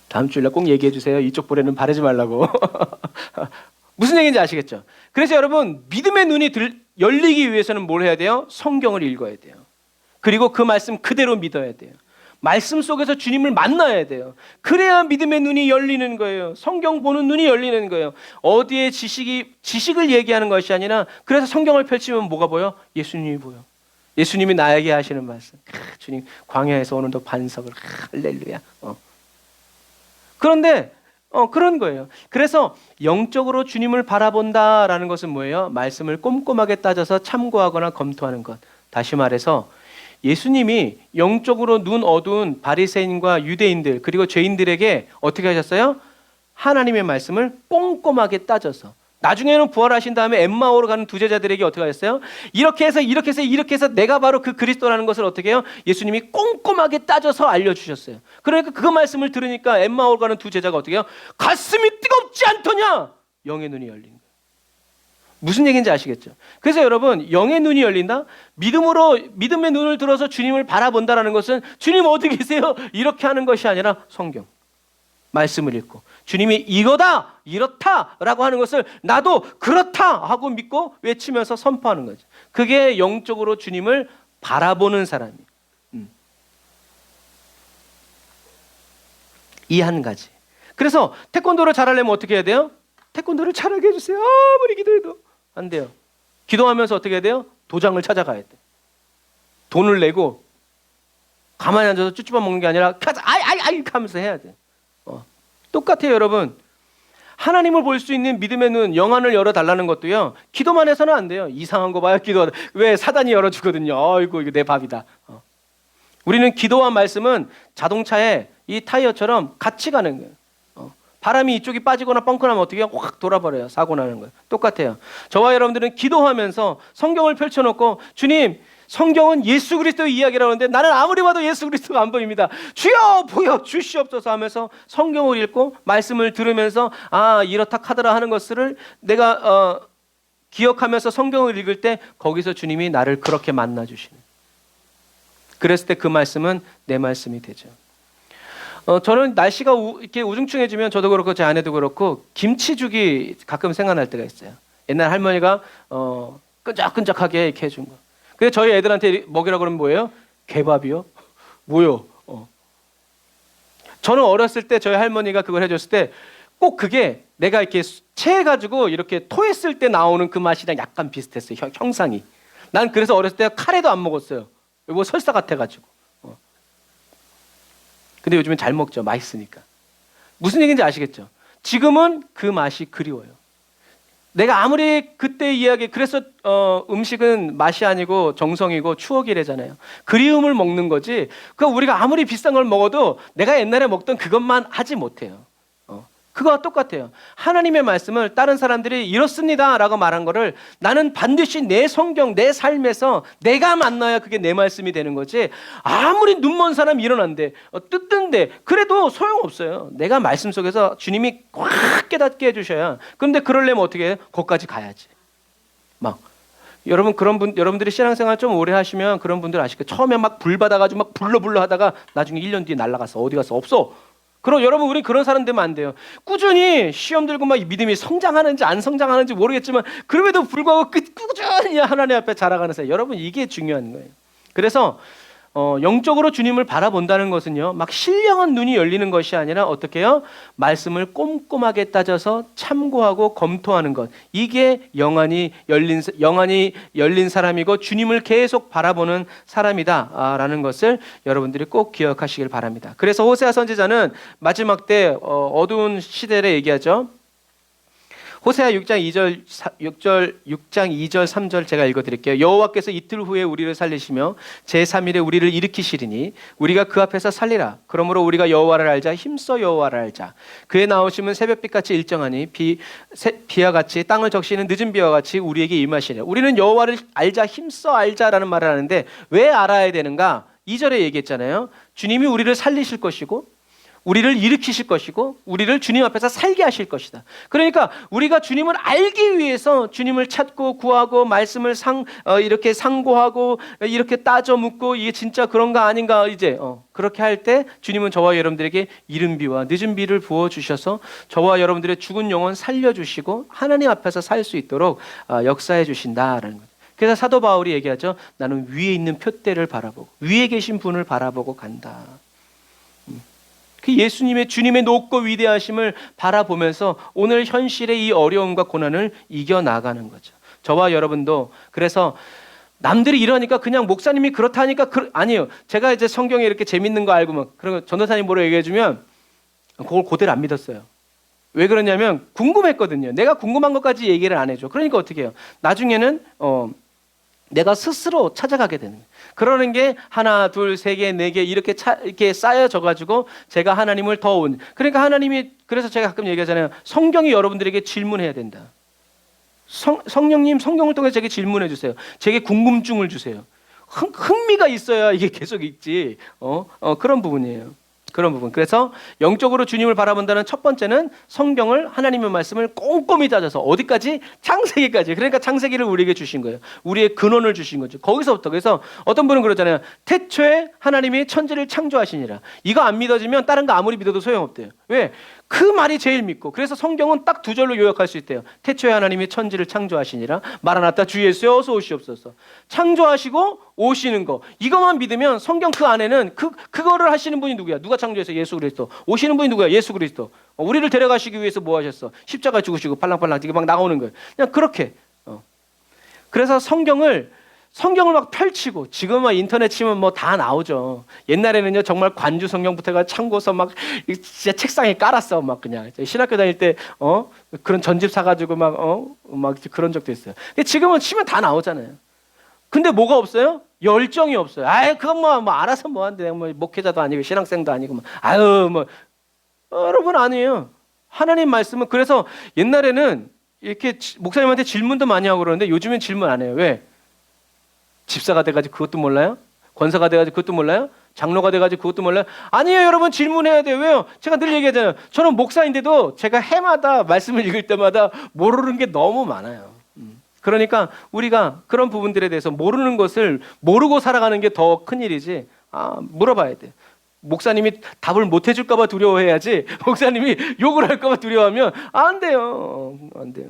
다음 주일에 꼭 얘기해 주세요. 이쪽 볼에는 바르지 말라고. 무슨 얘기인지 아시겠죠? 그래서 여러분, 믿음의 눈이 열리기 위해서는 뭘 해야 돼요? 성경을 읽어야 돼요. 그리고 그 말씀 그대로 믿어야 돼요. 말씀 속에서 주님을 만나야 돼요. 그래야 믿음의 눈이 열리는 거예요. 성경 보는 눈이 열리는 거예요. 어디에 지식을 얘기하는 것이 아니라, 그래서 성경을 펼치면 뭐가 보여? 예수님이 보여. 예수님이 나에게 하시는 말씀. 주님 광야에서 오늘도 반석을. 할렐루야. 그런데 그런 거예요. 그래서 영적으로 주님을 바라본다라는 것은 뭐예요? 말씀을 꼼꼼하게 따져서 참고하거나 검토하는 것. 다시 말해서 예수님이 영적으로 눈 어두운 바리새인과 유대인들 그리고 죄인들에게 어떻게 하셨어요? 하나님의 말씀을 꼼꼼하게 따져서, 나중에는 부활하신 다음에 엠마오로 가는 두 제자들에게 어떻게 하셨어요? 이렇게 해서 내가 바로 그 그리스도라는 것을 어떻게 해요? 예수님이 꼼꼼하게 따져서 알려주셨어요. 그러니까 그 말씀을 들으니까 엠마오로 가는 두 제자가 어떻게 해요? 가슴이 뜨겁지 않더냐? 영의 눈이 열린 거예요. 무슨 얘기인지 아시겠죠? 그래서 여러분, 영의 눈이 열린다? 믿음의 눈을 들어서 주님을 바라본다라는 것은 주님 어디 계세요? 이렇게 하는 것이 아니라 성경, 말씀을 읽고 주님이 이거다, 이렇다라고 하는 것을 나도 그렇다 하고 믿고 외치면서 선포하는 거죠. 그게 영적으로 주님을 바라보는 사람이에요. 이 한 가지. 그래서 태권도를 잘하려면 어떻게 해야 돼요? 태권도를 잘하게 해주세요. 아무리 기도해도 안 돼요. 기도하면서 어떻게 해야 돼요? 도장을 찾아가야 돼. 돈을 내고 가만히 앉아서 쭈쭈밥 먹는 게 아니라 가자, 아이 하면서 해야 돼. 똑같아요, 여러분. 하나님을 볼 수 있는 믿음의 눈, 영안을 열어달라는 것도요, 기도만 해서는 안 돼요. 이상한 거 봐요, 기도. 왜? 사단이 열어주거든요. 아이고, 이거 내 밥이다. 우리는 기도와 말씀은 자동차의 이 타이어처럼 같이 가는 거예요. 바람이 이쪽이 빠지거나 뻥크 나면 어떻게 해요? 확 돌아버려요. 사고 나는 거예요. 똑같아요. 저와 여러분들은 기도하면서 성경을 펼쳐놓고, 주님, 성경은 예수 그리스도의 이야기라고 하는데 나는 아무리 봐도 예수 그리스도가 안 보입니다. 주여 보여 주시옵소서 하면서 성경을 읽고 말씀을 들으면서 이렇다 카더라 하는 것을 내가 기억하면서 성경을 읽을 때 거기서 주님이 나를 그렇게 만나 주시는. 그랬을 때 그 말씀은 내 말씀이 되죠. 저는 날씨가 이렇게 우중충해지면 저도 그렇고 제 아내도 그렇고 김치죽이 가끔 생각날 때가 있어요. 옛날 할머니가 끈적끈적하게 이렇게 해준 거. 근데 저희 애들한테 먹이라고 그러면 뭐예요? 개밥이요? 뭐요? 저는 어렸을 때 저희 할머니가 그걸 해줬을 때 꼭 그게 내가 이렇게 체해가지고 이렇게 토했을 때 나오는 그 맛이랑 약간 비슷했어요. 형상이. 난 그래서 어렸을 때 카레도 안 먹었어요. 뭐 설사 같아가지고. 근데 요즘엔 잘 먹죠. 맛있으니까. 무슨 얘기인지 아시겠죠? 지금은 그 맛이 그리워요. 내가 아무리 그때 이야기, 그래서 음식은 맛이 아니고 정성이고 추억이래잖아요. 그리움을 먹는 거지. 그러니까 우리가 아무리 비싼 걸 먹어도 내가 옛날에 먹던 그것만 하지 못해요. 그거와 똑같아요. 하나님의 말씀을 다른 사람들이 이렇습니다 라고 말한 거를 나는 반드시 내 성경, 내 삶에서 내가 만나야 그게 내 말씀이 되는 거지. 아무리 눈먼 사람이 일어난대, 뜯든데 그래도 소용없어요. 내가 말씀 속에서 주님이 꽉 깨닫게 해주셔야. 그런데 그러려면 어떻게 해요? 거기까지 가야지. 여러분, 여러분들이 신앙생활 좀 오래 하시면 그런 분들 아시겠죠? 처음에 막 불 받아가지고 막 불러 하다가 나중에 1년 뒤에 날아갔어. 어디 갔어? 없어. 그럼 여러분, 우리 그런 사람 되면 안 돼요. 꾸준히 시험 들고 막 믿음이 성장하는지 안 성장하는지 모르겠지만 그럼에도 불구하고 꾸준히 하나님 앞에 자라가는 사람. 여러분, 이게 중요한 거예요. 그래서 영적으로 주님을 바라본다는 것은요, 막 신령한 눈이 열리는 것이 아니라 어떻게 해요? 말씀을 꼼꼼하게 따져서 참고하고 검토하는 것. 이게 영안이 열린 사람이고 주님을 계속 바라보는 사람이다라는 것을 여러분들이 꼭 기억하시길 바랍니다. 그래서 호세아 선지자는 마지막 때 어두운 시대를 얘기하죠. 호세아 6장 2절 3절 제가 읽어드릴게요. 여호와께서 이틀 후에 우리를 살리시며 제3일에 우리를 일으키시리니 우리가 그 앞에서 살리라. 그러므로 우리가 여호와를 알자. 힘써 여호와를 알자. 그의 나오심은 새벽빛같이 일정하니 비와 같이 땅을 적시는 늦은 비와 같이 우리에게 임하시리라. 우리는 여호와를 알자. 힘써 알자라는 말을 하는데 왜 알아야 되는가? 2절에 얘기했잖아요. 주님이 우리를 살리실 것이고 우리를 일으키실 것이고 우리를 주님 앞에서 살게 하실 것이다. 그러니까 우리가 주님을 알기 위해서 주님을 찾고 구하고 말씀을 이렇게 상고하고 이렇게 따져 묻고 이게 진짜 그런가 아닌가 이제 그렇게 할 때 주님은 저와 여러분들에게 이른 비와 늦은 비를 부어주셔서 저와 여러분들의 죽은 영혼 살려주시고 하나님 앞에서 살 수 있도록 역사해 주신다라는 거죠. 그래서 사도 바울이 얘기하죠. 나는 위에 있는 표대를 바라보고 위에 계신 분을 바라보고 간다. 그 예수님의 주님의 높고 위대하심을 바라보면서 오늘 현실의 이 어려움과 고난을 이겨나가는 거죠. 저와 여러분도 그래서 남들이 이러니까 그냥 목사님이 그렇다니까 아니에요. 제가 이제 성경에 이렇게 재밌는 거 알고 막 그런 전도사님 뭐라 얘기해주면 그걸 그대로 안 믿었어요. 왜 그러냐면 궁금했거든요. 내가 궁금한 것까지 얘기를 안 해줘. 그러니까 어떻게 해요? 나중에는 내가 스스로 찾아가게 되는 거예요. 그러는 게 하나, 둘, 세 개, 네 개 이렇게 쌓여져 가지고 제가 하나님을 그러니까 하나님이 그래서 제가 가끔 얘기하잖아요. 성경이 여러분들에게 질문해야 된다. 성령님 성경을 통해서 제게 질문해 주세요. 제게 궁금증을 주세요. 흥미가 있어야 이게 계속 있지. 그런 부분이에요. 그런 부분. 그래서 영적으로 주님을 바라본다는 첫 번째는 성경을 하나님의 말씀을 꼼꼼히 따져서 어디까지? 창세기까지. 그러니까 창세기를 우리에게 주신 거예요. 우리의 근원을 주신 거죠. 거기서부터. 그래서 어떤 분은 그러잖아요. 태초에 하나님이 천지를 창조하시니라. 이거 안 믿어지면 다른 거 아무리 믿어도 소용없대요. 왜? 그 말이 제일 믿고. 그래서 성경은 딱 두 절로 요약할 수 있대요. 태초에 하나님이 천지를 창조하시니라. 마라나타 주 예수여 어서 오시옵소서. 창조하시고 오시는 거. 이것만 믿으면 성경 그 안에는 그거를 하시는 분이 누구야? 누가 창조해서? 예수 그리스도. 오시는 분이 누구야? 예수 그리스도. 우리를 데려가시기 위해서 뭐 하셨어? 십자가 죽으시고 팔랑팔랑 이게 막 나오는 거예요. 그냥 그렇게. 그래서 성경을 막 펼치고 지금 막 인터넷 치면 뭐 다 나오죠. 옛날에는요 정말 관주 성경부터가 참고서 막 진짜 책상에 깔았어. 막 그냥 신학교 다닐 때 그런 전집 사가지고 막 그런 적도 있어요. 근데 지금은 치면 다 나오잖아요. 근데 뭐가 없어요? 열정이 없어요. 아유 그건 뭐 알아서 뭐 한데 내가 뭐 목회자도 아니고 신학생도 아니고 여러분 아니에요. 하나님 말씀은 그래서 옛날에는 이렇게 목사님한테 질문도 많이 하고 그러는데 요즘엔 질문 안 해요. 왜? 집사가 돼가지고 그것도 몰라요? 권사가 돼가지고 그것도 몰라요? 장로가 돼가지고 그것도 몰라요? 아니에요 여러분 질문해야 돼요. 왜요? 제가 늘 얘기하잖아요. 저는 목사인데도 제가 해마다 말씀을 읽을 때마다 모르는 게 너무 많아요. 그러니까 우리가 그런 부분들에 대해서 모르는 것을 모르고 살아가는 게 더 큰일이지 물어봐야 돼. 목사님이 답을 못 해줄까 봐 두려워해야지 목사님이 욕을 할까 봐 두려워하면 안 돼요. 안 돼요.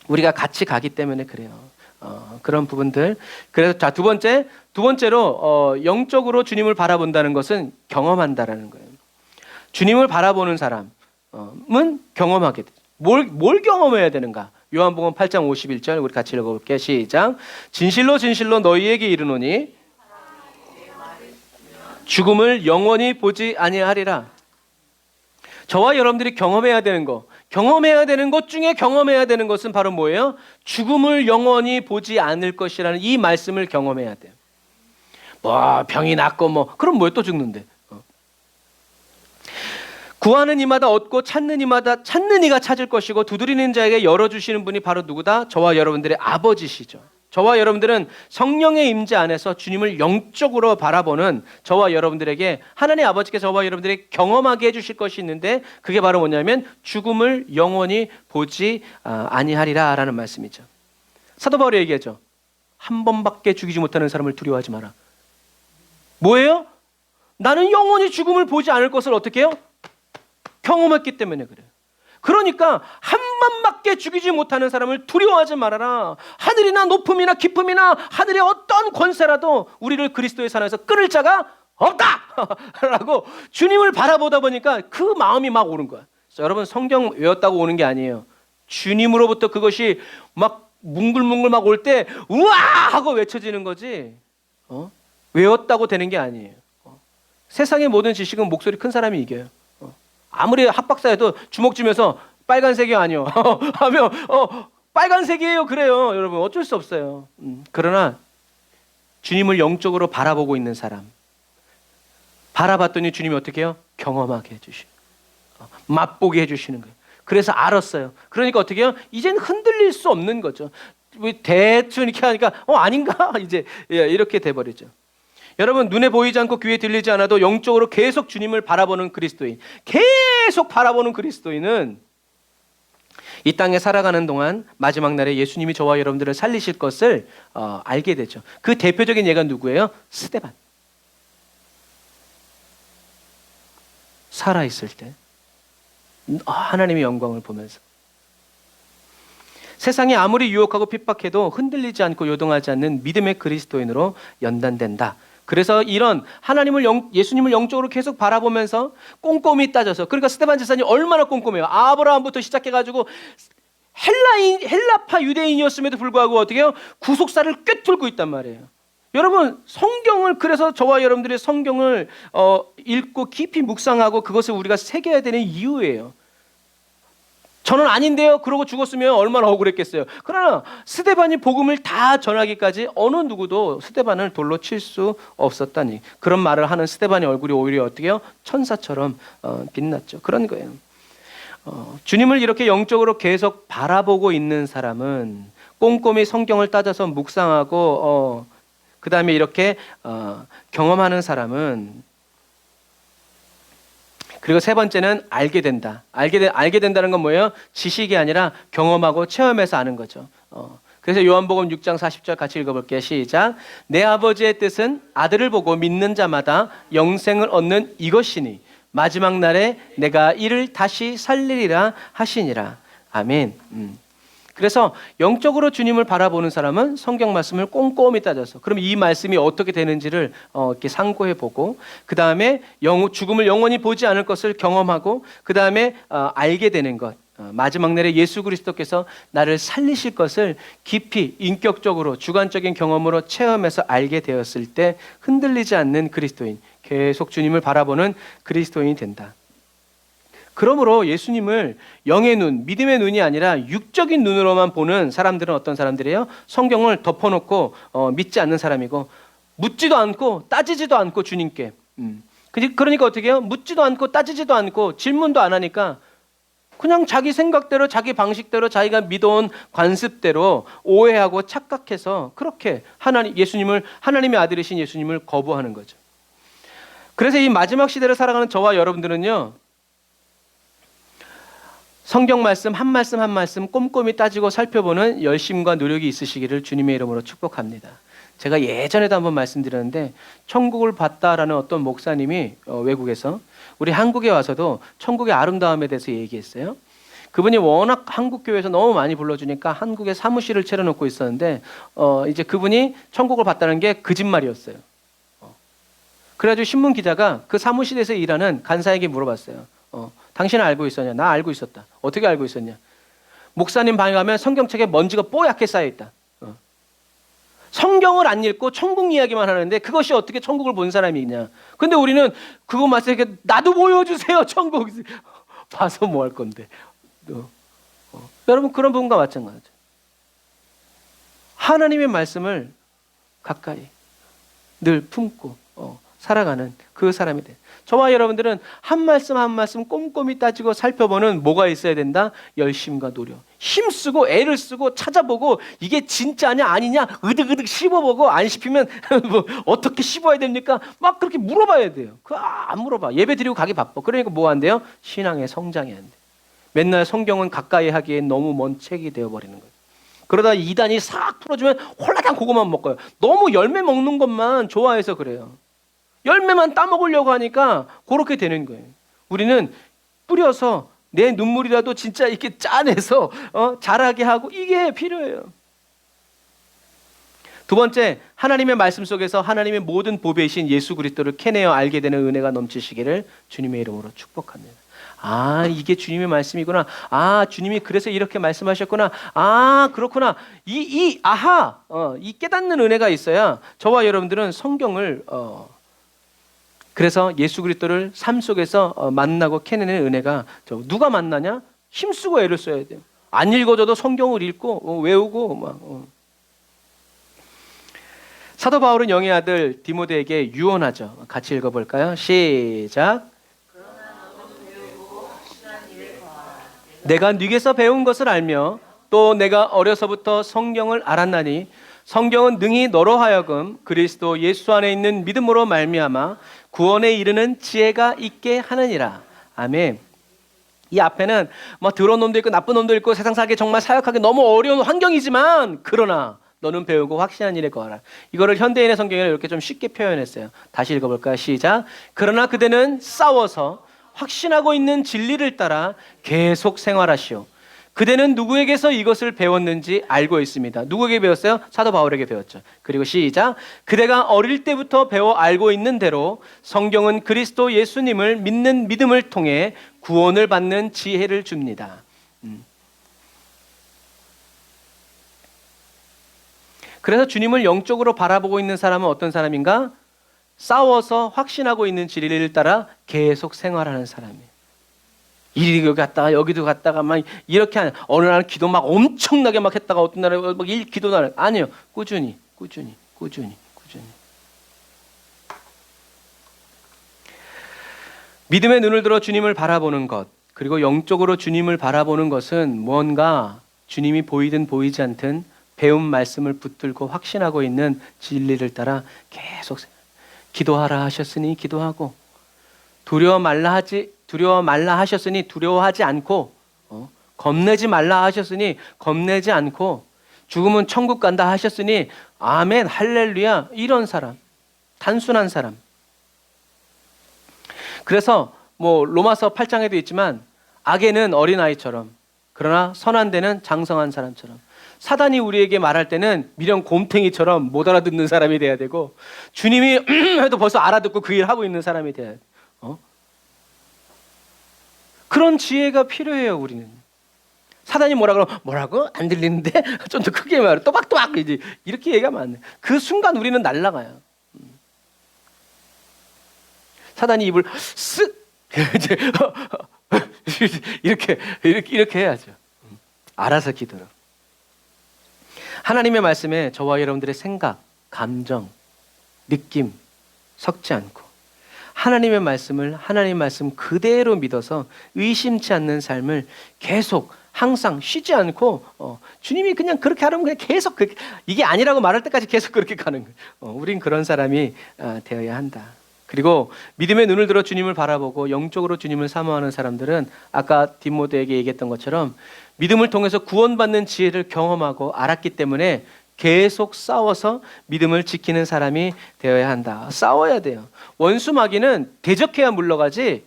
우리가 같이 가기 때문에 그래요. 그런 부분들. 그래서 자, 두 번째로 영적으로 주님을 바라본다는 것은 경험한다라는 거예요. 주님을 바라보는 사람은 경험하게 돼. 뭘 경험해야 되는가? 요한복음 8장 51절 우리 같이 읽어볼게요. 시작. 진실로 진실로 너희에게 이르노니 죽음을 영원히 보지 아니하리라. 저와 여러분들이 경험해야 되는 것 중에 경험해야 되는 것은 바로 뭐예요? 죽음을 영원히 보지 않을 것이라는 이 말씀을 경험해야 돼요. 뭐 병이 낫고 그럼 뭐에 또 죽는데? 구하는 이마다 얻고 찾는 이가 찾을 것이고 두드리는 자에게 열어주시는 분이 바로 누구다? 저와 여러분들의 아버지시죠. 저와 여러분들은 성령의 임재 안에서 주님을 영적으로 바라보는 저와 여러분들에게 하나님 아버지께서 저와 여러분들에게 경험하게 해주실 것이 있는데 그게 바로 뭐냐면 죽음을 영원히 보지 아니하리라라는 말씀이죠. 사도 바울이 얘기하죠. 한 번밖에 죽이지 못하는 사람을 두려워하지 마라. 뭐예요? 나는 영원히 죽음을 보지 않을 것을 어떻게 해요? 경험했기 때문에 그래요. 그러니까 한 번밖에 죽이지 못하는 사람을 두려워하지 말아라. 하늘이나 높음이나 깊음이나 하늘의 어떤 권세라도 우리를 그리스도의 사랑에서 끊을 자가 없다 라고 주님을 바라보다 보니까 그 마음이 막 오는 거야. 여러분, 성경 외웠다고 오는 게 아니에요. 주님으로부터 그것이 막 뭉글뭉글 막 올 때 우와 하고 외쳐지는 거지, 외웠다고 되는 게 아니에요. 세상의 모든 지식은 목소리 큰 사람이 이겨요. 아무리 학박사여도 주먹 쥐면서 빨간색이 아니요 하면 빨간색이에요 그래요. 여러분, 어쩔 수 없어요. 그러나 주님을 영적으로 바라보고 있는 사람, 바라봤더니 주님이 어떻게 해요? 경험하게 해주시고 맛보게 해주시는 거예요. 그래서 알았어요. 그러니까 어떻게 해요? 이제는 흔들릴 수 없는 거죠. 대충 이렇게 하니까 아닌가? 이제 이렇게 돼버리죠. 여러분, 눈에 보이지 않고 귀에 들리지 않아도 영적으로 계속 주님을 바라보는 그리스도인, 계속 바라보는 그리스도인은 이 땅에 살아가는 동안 마지막 날에 예수님이 저와 여러분들을 살리실 것을 알게 되죠. 그 대표적인 예가 누구예요? 스데반. 살아있을 때 하나님의 영광을 보면서 세상이 아무리 유혹하고 핍박해도 흔들리지 않고 요동하지 않는 믿음의 그리스도인으로 연단된다. 그래서 이런 예수님을 영적으로 계속 바라보면서 꼼꼼히 따져서, 그러니까 스데반 집사님 얼마나 꼼꼼해요. 아브라함부터 시작해가지고 헬라파 유대인이었음에도 불구하고 어떻게 해요? 구속사를 꿰뚫고 있단 말이에요. 여러분, 성경을, 그래서 저와 여러분들의 성경을 읽고 깊이 묵상하고 그것을 우리가 새겨야 되는 이유예요. 저는 아닌데요 그러고 죽었으면 얼마나 억울했겠어요. 그러나 스데반이 복음을 다 전하기까지 어느 누구도 스데반을 돌로 칠 수 없었다니, 그런 말을 하는 스데반의 얼굴이 오히려 어떻게 해요? 천사처럼 빛났죠. 그런 거예요. 주님을 이렇게 영적으로 계속 바라보고 있는 사람은, 꼼꼼히 성경을 따져서 묵상하고 그 다음에 이렇게 경험하는 사람은, 그리고 세 번째는 알게 된다. 알게 된다는 건 뭐예요? 지식이 아니라 경험하고 체험해서 아는 거죠. 그래서 요한복음 6장 40절 같이 읽어볼게요. 시작. 내 아버지의 뜻은 아들을 보고 믿는 자마다 영생을 얻는 이것이니 마지막 날에 내가 이를 다시 살리리라 하시니라. 아멘. 그래서 영적으로 주님을 바라보는 사람은 성경 말씀을 꼼꼼히 따져서, 그럼 이 말씀이 어떻게 되는지를 이렇게 상고해보고, 그 다음에 죽음을 영원히 보지 않을 것을 경험하고, 그 다음에 알게 되는 것, 마지막 날에 예수 그리스도께서 나를 살리실 것을 깊이 인격적으로 주관적인 경험으로 체험해서 알게 되었을 때 흔들리지 않는 그리스도인, 계속 주님을 바라보는 그리스도인이 된다. 그러므로 예수님을 영의 눈, 믿음의 눈이 아니라 육적인 눈으로만 보는 사람들은 어떤 사람들이에요? 성경을 덮어놓고 믿지 않는 사람이고, 묻지도 않고 따지지도 않고 주님께. 그러니까 어떻게 해요? 묻지도 않고 따지지도 않고 질문도 안 하니까 그냥 자기 생각대로, 자기 방식대로, 자기가 믿어온 관습대로 오해하고 착각해서 그렇게 하나님의 아들이신 예수님을 거부하는 거죠. 그래서 이 마지막 시대를 살아가는 저와 여러분들은요, 성경 말씀 한 말씀 한 말씀 꼼꼼히 따지고 살펴보는 열심과 노력이 있으시기를 주님의 이름으로 축복합니다. 제가 예전에도 한번 말씀드렸는데, 천국을 봤다라는 어떤 목사님이 외국에서 우리 한국에 와서도 천국의 아름다움에 대해서 얘기했어요. 그분이 워낙 한국 교회에서 너무 많이 불러주니까 한국에 사무실을 차려놓고 있었는데 이제 그분이 천국을 봤다는 게 거짓말이었어요. 그래가지고 신문 기자가 그 사무실에서 일하는 간사에게 물어봤어요. 당신은 알고 있었냐? 나 알고 있었다. 어떻게 알고 있었냐? 목사님 방에 가면 성경책에 먼지가 뽀얗게 쌓여있다. 성경을 안 읽고 천국 이야기만 하는데 그것이 어떻게 천국을 본 사람이 있냐? 근데 우리는 그거 말씀에 나도 보여주세요 천국. 봐서 뭐 할 건데. 여러분, 그런 부분과 마찬가지죠. 하나님의 말씀을 가까이 늘 품고 살아가는 그 사람이 돼. 저와 여러분들은 한 말씀 한 말씀 꼼꼼히 따지고 살펴보는 뭐가 있어야 된다? 열심과 노력. 힘쓰고 애를 쓰고 찾아보고 이게 진짜냐 아니냐 으득으득 씹어보고, 안 씹히면 뭐 어떻게 씹어야 됩니까? 막 그렇게 물어봐야 돼요. 그거 안 물어봐. 예배 드리고 가기 바빠. 그러니까 뭐 안 돼요? 신앙의 성장이 안 돼. 맨날 성경은 가까이 하기엔 너무 먼 책이 되어버리는 거예요. 그러다 이단이 싹 풀어주면 홀라당 그거만 먹어요. 너무 열매 먹는 것만 좋아해서 그래요. 열매만 따먹으려고 하니까 그렇게 되는 거예요. 우리는 뿌려서 내 눈물이라도 진짜 이렇게 짜내서 자라게 하고, 이게 필요해요. 두 번째, 하나님의 말씀 속에서 하나님의 모든 보배이신 예수 그리스도를 캐내어 알게 되는 은혜가 넘치시기를 주님의 이름으로 축복합니다. 아, 이게 주님의 말씀이구나. 아, 주님이 그래서 이렇게 말씀하셨구나. 아, 그렇구나. 이 깨닫는 은혜가 있어야 저와 여러분들은 성경을 그래서 예수 그리스도를 삶 속에서 만나고 캐내는 은혜가, 누가 만나냐? 힘쓰고 애를 써야 돼요. 안 읽어줘도 성경을 읽고 외우고 막. 사도 바울은 영의 아들 디모데에게 유언하죠. 같이 읽어볼까요? 시작. 내가 네게서 배운 것을 알며 또 내가 어려서부터 성경을 알았나니 성경은 능히 너로 하여금 그리스도 예수 안에 있는 믿음으로 말미암아 구원에 이르는 지혜가 있게 하느니라. 아멘. 이 앞에는 뭐 더러운 놈도 있고 나쁜 놈도 있고 세상 살기 정말 사역하기 너무 어려운 환경이지만 그러나 너는 배우고 확신한 일에 거하라. 이거를 현대인의 성경에 이렇게 좀 쉽게 표현했어요. 다시 읽어볼까요? 시작. 그러나 그대는 싸워서 확신하고 있는 진리를 따라 계속 생활하시오. 그대는 누구에게서 이것을 배웠는지 알고 있습니다. 누구에게 배웠어요? 사도 바울에게 배웠죠. 그리고 시작. 그대가 어릴 때부터 배워 알고 있는 대로 성경은 그리스도 예수님을 믿는 믿음을 통해 구원을 받는 지혜를 줍니다. 그래서 주님을 영적으로 바라보고 있는 사람은 어떤 사람인가? 싸워서 확신하고 있는 진리를 따라 계속 생활하는 사람이에요. 이리 갔다가 여기도 갔다가 막 이렇게 하는, 어느 날은 기도 막 엄청나게 막 했다가 어떤 날은 막 기도 날 아니에요. 꾸준히. 믿음의 눈을 들어 주님을 바라보는 것, 그리고 영적으로 주님을 바라보는 것은 무언가 주님이 보이든 보이지 않든 배운 말씀을 붙들고 확신하고 있는 진리를 따라 계속 기도하라 하셨으니 기도하고, 두려워 말라 하셨으니 두려워하지 않고, 겁내지 말라 하셨으니 겁내지 않고, 죽으면 천국 간다 하셨으니 아멘 할렐루야, 이런 사람, 단순한 사람. 그래서 뭐 로마서 8장에도 있지만 악에는 어린아이처럼, 그러나 선한 데는 장성한 사람처럼, 사단이 우리에게 말할 때는 미련 곰탱이처럼 못 알아듣는 사람이 돼야 되고, 주님이 해도 벌써 알아듣고 그 일을 하고 있는 사람이 돼야 돼. 그런 지혜가 필요해요. 우리는 사단이 뭐라고 안 들리는데 좀 더 크게 말해, 또박또박 이제 이렇게 얘기하면 안 돼. 그 순간 우리는 날아가요. 사단이 입을 쓱 이렇게 해야죠. 알아서 기도로. 하나님의 말씀에 저와 여러분들의 생각, 감정, 느낌 섞지 않고 하나님의 말씀을 하나님 말씀 그대로 믿어서 의심치 않는 삶을 계속 항상 쉬지 않고 주님이 그냥 그렇게 하라면 그냥 계속 이게 아니라고 말할 때까지 계속 그렇게 가는 거예요. 우린 그런 사람이 되어야 한다. 그리고 믿음의 눈을 들어 주님을 바라보고 영적으로 주님을 사모하는 사람들은 아까 디모데에게 얘기했던 것처럼 믿음을 통해서 구원받는 지혜를 경험하고 알았기 때문에 계속 싸워서 믿음을 지키는 사람이 되어야 한다. 싸워야 돼요. 원수 마귀는 대적해야 물러가지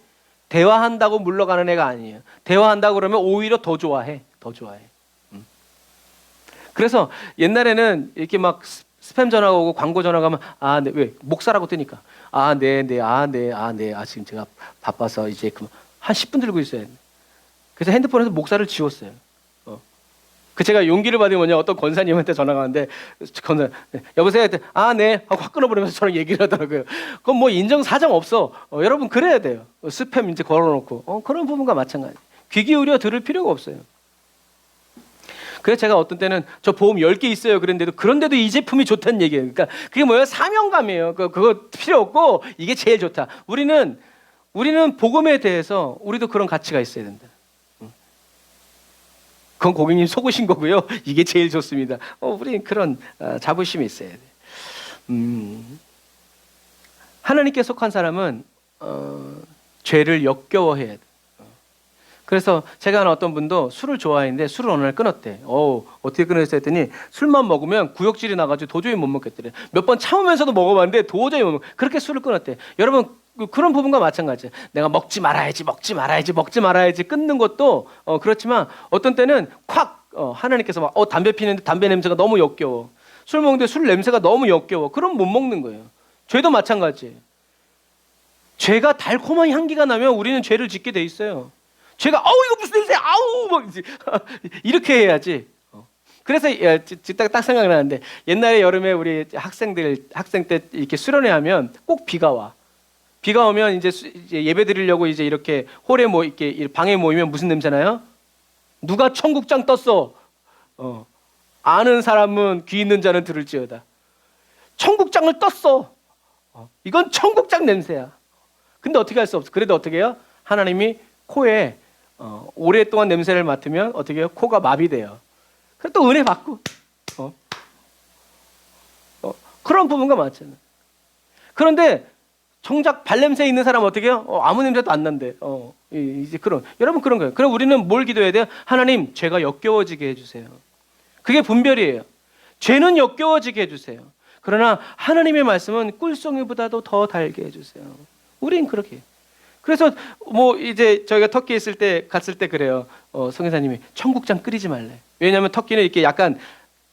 대화한다고 물러가는 애가 아니에요. 대화한다고 그러면 오히려 더 좋아해. 그래서 옛날에는 이렇게 막 스팸 전화가 오고 광고 전화가 오면 네, 왜? 목사라고 뜨니까 네, 지금 제가 바빠서 이제 한 10분 들고 있어야 돼. 그래서 핸드폰에서 목사를 지웠어요. 제가 용기를 받은 뭐냐, 어떤 권사님한테 전화가 왔는데 권사 여보세요 했더니 네 하고 확 끊어버리면서 저랑 얘기를 하더라고요. 그건 뭐 인정사정 없어. 여러분 그래야 돼요. 스팸 이제 걸어놓고 그런 부분과 마찬가지. 귀 기울여 들을 필요가 없어요. 그래서 제가 어떤 때는 저 보험 10개 있어요 그런데도 이 제품이 좋다는 얘기예요. 그러니까 그게 뭐예요? 사명감이에요. 그거 필요 없고 이게 제일 좋다. 우리는 복음에 대해서 우리도 그런 가치가 있어야 된다. 그건 고객님 속으신 거고요. 이게 제일 좋습니다. 우리는 그런 자부심이 있어야 돼. 하나님께 속한 사람은 죄를 역겨워해야 돼. 그래서 제가 아는 어떤 분도 술을 좋아했는데 술을 어느 날 끊었대. 어떻게 끊었어 했더니 술만 먹으면 구역질이 나가지고 도저히 못 먹겠더래. 몇 번 참으면서도 먹어봤는데 도저히 못 먹. 그렇게 술을 끊었대. 여러분 그런 부분과 마찬가지예요. 내가 먹지 말아야지 끊는 것도 그렇지만 어떤 때는 콱 하나님께서 막 담배 피는데 담배 냄새가 너무 역겨워. 술 먹는데 술 냄새가 너무 역겨워. 그럼 못 먹는 거예요. 죄도 마찬가지예요. 죄가 달콤한 향기가 나면 우리는 죄를 짓게 돼 있어요. 죄가 이거 무슨 냄새? 아우 막 이렇게 해야지. 그래서 딱 생각나는데 옛날에 여름에 우리 학생 때 이렇게 수련회 하면 꼭 비가 와. 비가 오면 이제 예배 드리려고 이제 이렇게 홀에 이렇게 방에 모이면 무슨 냄새 나요? 누가 청국장 떴어? 아는 사람은 귀 있는 자는 들을지어다. 청국장을 떴어. 이건 청국장 냄새야. 근데 어떻게 할 수 없어. 그래도 어떻게 해요? 하나님이 코에 오랫동안 냄새를 맡으면 어떻게 해요? 코가 마비돼요. 그래서 또 은혜 받고 그런 부분과 마찬가지. 그런데 정작 발냄새 있는 사람 어떻게 해요? 아무 냄새도 안 난대. 이제 여러분 그런 거예요. 그럼 우리는 뭘 기도해야 돼요? 하나님, 죄가 역겨워지게 해주세요. 그게 분별이에요. 죄는 역겨워지게 해주세요. 그러나 하나님의 말씀은 꿀송이보다도 더 달게 해주세요. 우린 그렇게 해요. 그래서 이제 저희가 터키 갔을 때 그래요. 성교사님이 청국장 끓이지 말래. 왜냐하면 터키는 이렇게 약간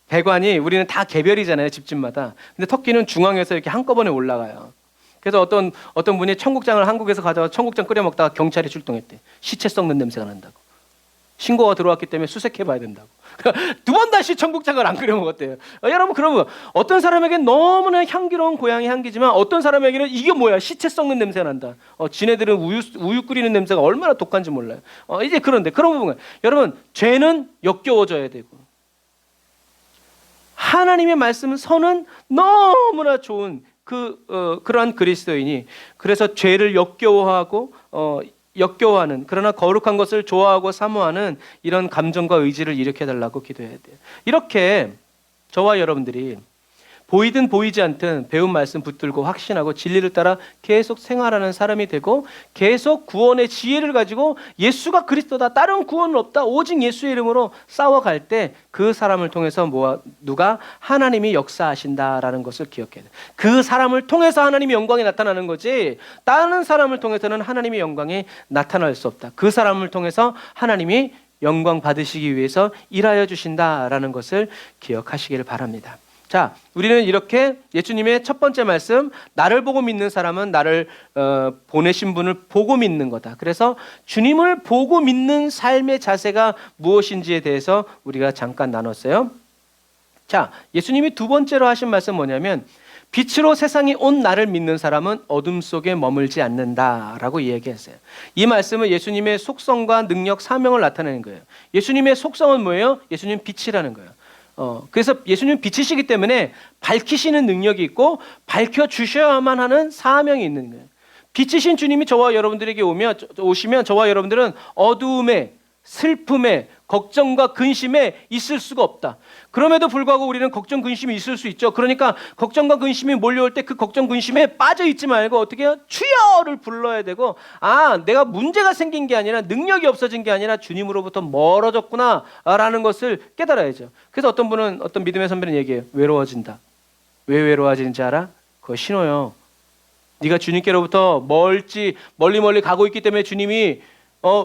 배관이 우리는 다 개별이잖아요, 집집마다. 근데 터키는 중앙에서 이렇게 한꺼번에 올라가요. 그래서 어떤 분이 청국장을 한국에서 가져와 청국장 끓여 먹다가 경찰이 출동했대. 시체 썩는 냄새가 난다고. 신고가 들어왔기 때문에 수색해봐야 된다고. 두 번 다시 청국장을 안 끓여 먹었대요. 여러분, 그러면 어떤 사람에게는 너무나 향기로운 고향의 향기지만 어떤 사람에게는 이게 뭐야, 시체 썩는 냄새가 난다. 지네들은 우유 끓이는 냄새가 얼마나 독한지 몰라요. 이제 그런데 그런 부분, 여러분, 죄는 역겨워져야 되고 하나님의 말씀은 선은 너무나 좋은 그러한 그리스도인이, 그래서 죄를 역겨워하는, 그러나 거룩한 것을 좋아하고 사모하는 이런 감정과 의지를 일으켜달라고 기도해야 돼요. 이렇게 저와 여러분들이 보이든 보이지 않든 배운 말씀 붙들고 확신하고 진리를 따라 계속 생활하는 사람이 되고, 계속 구원의 지혜를 가지고 예수가 그리스도다, 다른 구원은 없다, 오직 예수의 이름으로 싸워갈 때 그 사람을 통해서 누가 하나님이 역사하신다라는 것을 기억해야 돼요. 그 사람을 통해서 하나님의 영광이 나타나는 거지, 다른 사람을 통해서는 하나님의 영광이 나타날 수 없다. 그 사람을 통해서 하나님이 영광 받으시기 위해서 일하여 주신다라는 것을 기억하시기를 바랍니다. 자, 우리는 이렇게 예수님의 첫 번째 말씀, 나를 보고 믿는 사람은 나를 보내신 분을 보고 믿는 거다. 그래서 주님을 보고 믿는 삶의 자세가 무엇인지에 대해서 우리가 잠깐 나눴어요. 자, 예수님이 두 번째로 하신 말씀 뭐냐면, 빛으로 세상에 온 나를 믿는 사람은 어둠 속에 머물지 않는다라고 이야기했어요. 이 말씀은 예수님의 속성과 능력, 사명을 나타내는 거예요. 예수님의 속성은 뭐예요? 예수님 빛이라는 거예요. 그래서 예수님 빛이시기 때문에 밝히시는 능력이 있고 밝혀주셔야만 하는 사명이 있는 거예요. 빛이신 주님이 저와 여러분들에게 오시면 저와 여러분들은 어두움에, 슬픔에, 걱정과 근심에 있을 수가 없다. 그럼에도 불구하고 우리는 걱정, 근심이 있을 수 있죠. 그러니까 걱정과 근심이 몰려올 때 그 걱정, 근심에 빠져 있지 말고 어떻게 해요? 주여를 불러야 되고, 내가 문제가 생긴 게 아니라, 능력이 없어진 게 아니라 주님으로부터 멀어졌구나 라는 것을 깨달아야죠. 그래서 어떤 믿음의 선배는 얘기해요. 외로워진다. 왜 외로워지는지 알아? 그거 신호요. 네가 주님께로부터 멀리 가고 있기 때문에 주님이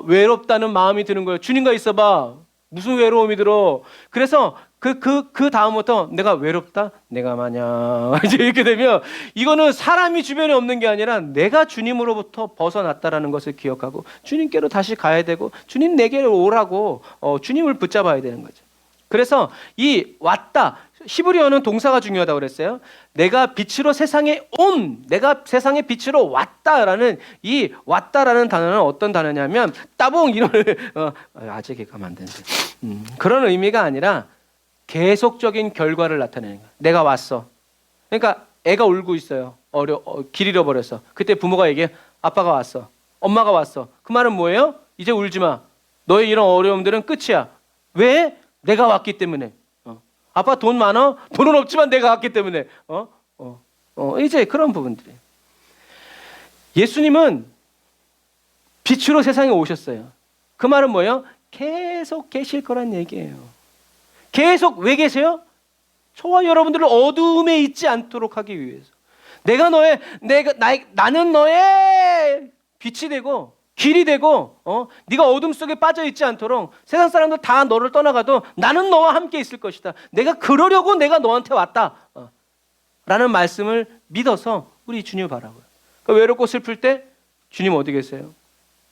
외롭다는 마음이 드는 거예요. 주님과 있어봐. 무슨 외로움이 들어. 그래서 그 다음부터 내가 외롭다? 내가 마냐. 이제 이렇게 되면 이거는 사람이 주변에 없는 게 아니라 내가 주님으로부터 벗어났다라는 것을 기억하고 주님께로 다시 가야 되고, 주님 내게로 오라고 주님을 붙잡아야 되는 거죠. 그래서 이 왔다, 히브리어는 동사가 중요하다고 그랬어요. 내가 빛으로 세상에 내가 세상의 빛으로 왔다라는 이 왔다라는 단어는 어떤 단어냐면, 따봉 이런 아재 개그하면 안 되는데 그런 의미가 아니라 계속적인 결과를 나타내는 거야. 내가 왔어. 그러니까 애가 울고 있어요. 길 잃어버렸어. 그때 부모가 얘기해. 아빠가 왔어. 엄마가 왔어. 그 말은 뭐예요? 이제 울지 마. 너의 이런 어려움들은 끝이야. 왜? 내가 왔기 때문에. 아빠 돈 많아? 돈은 없지만 내가 왔기 때문에. 이제 그런 부분들이. 예수님은 빛으로 세상에 오셨어요. 그 말은 뭐예요? 계속 계실 거란 얘기예요. 계속 왜 계세요? 저와 여러분들을 어두움에 있지 않도록 하기 위해서. 나는 너의 빛이 되고 길이 되고 네가 어둠 속에 빠져 있지 않도록 세상 사람들 다 너를 떠나가도 나는 너와 함께 있을 것이다. 내가 그러려고 내가 너한테 왔다. 라는 말씀을 믿어서 우리 주님을 바라보요. 그러니까 외롭고 슬플 때 주님 어디 계세요?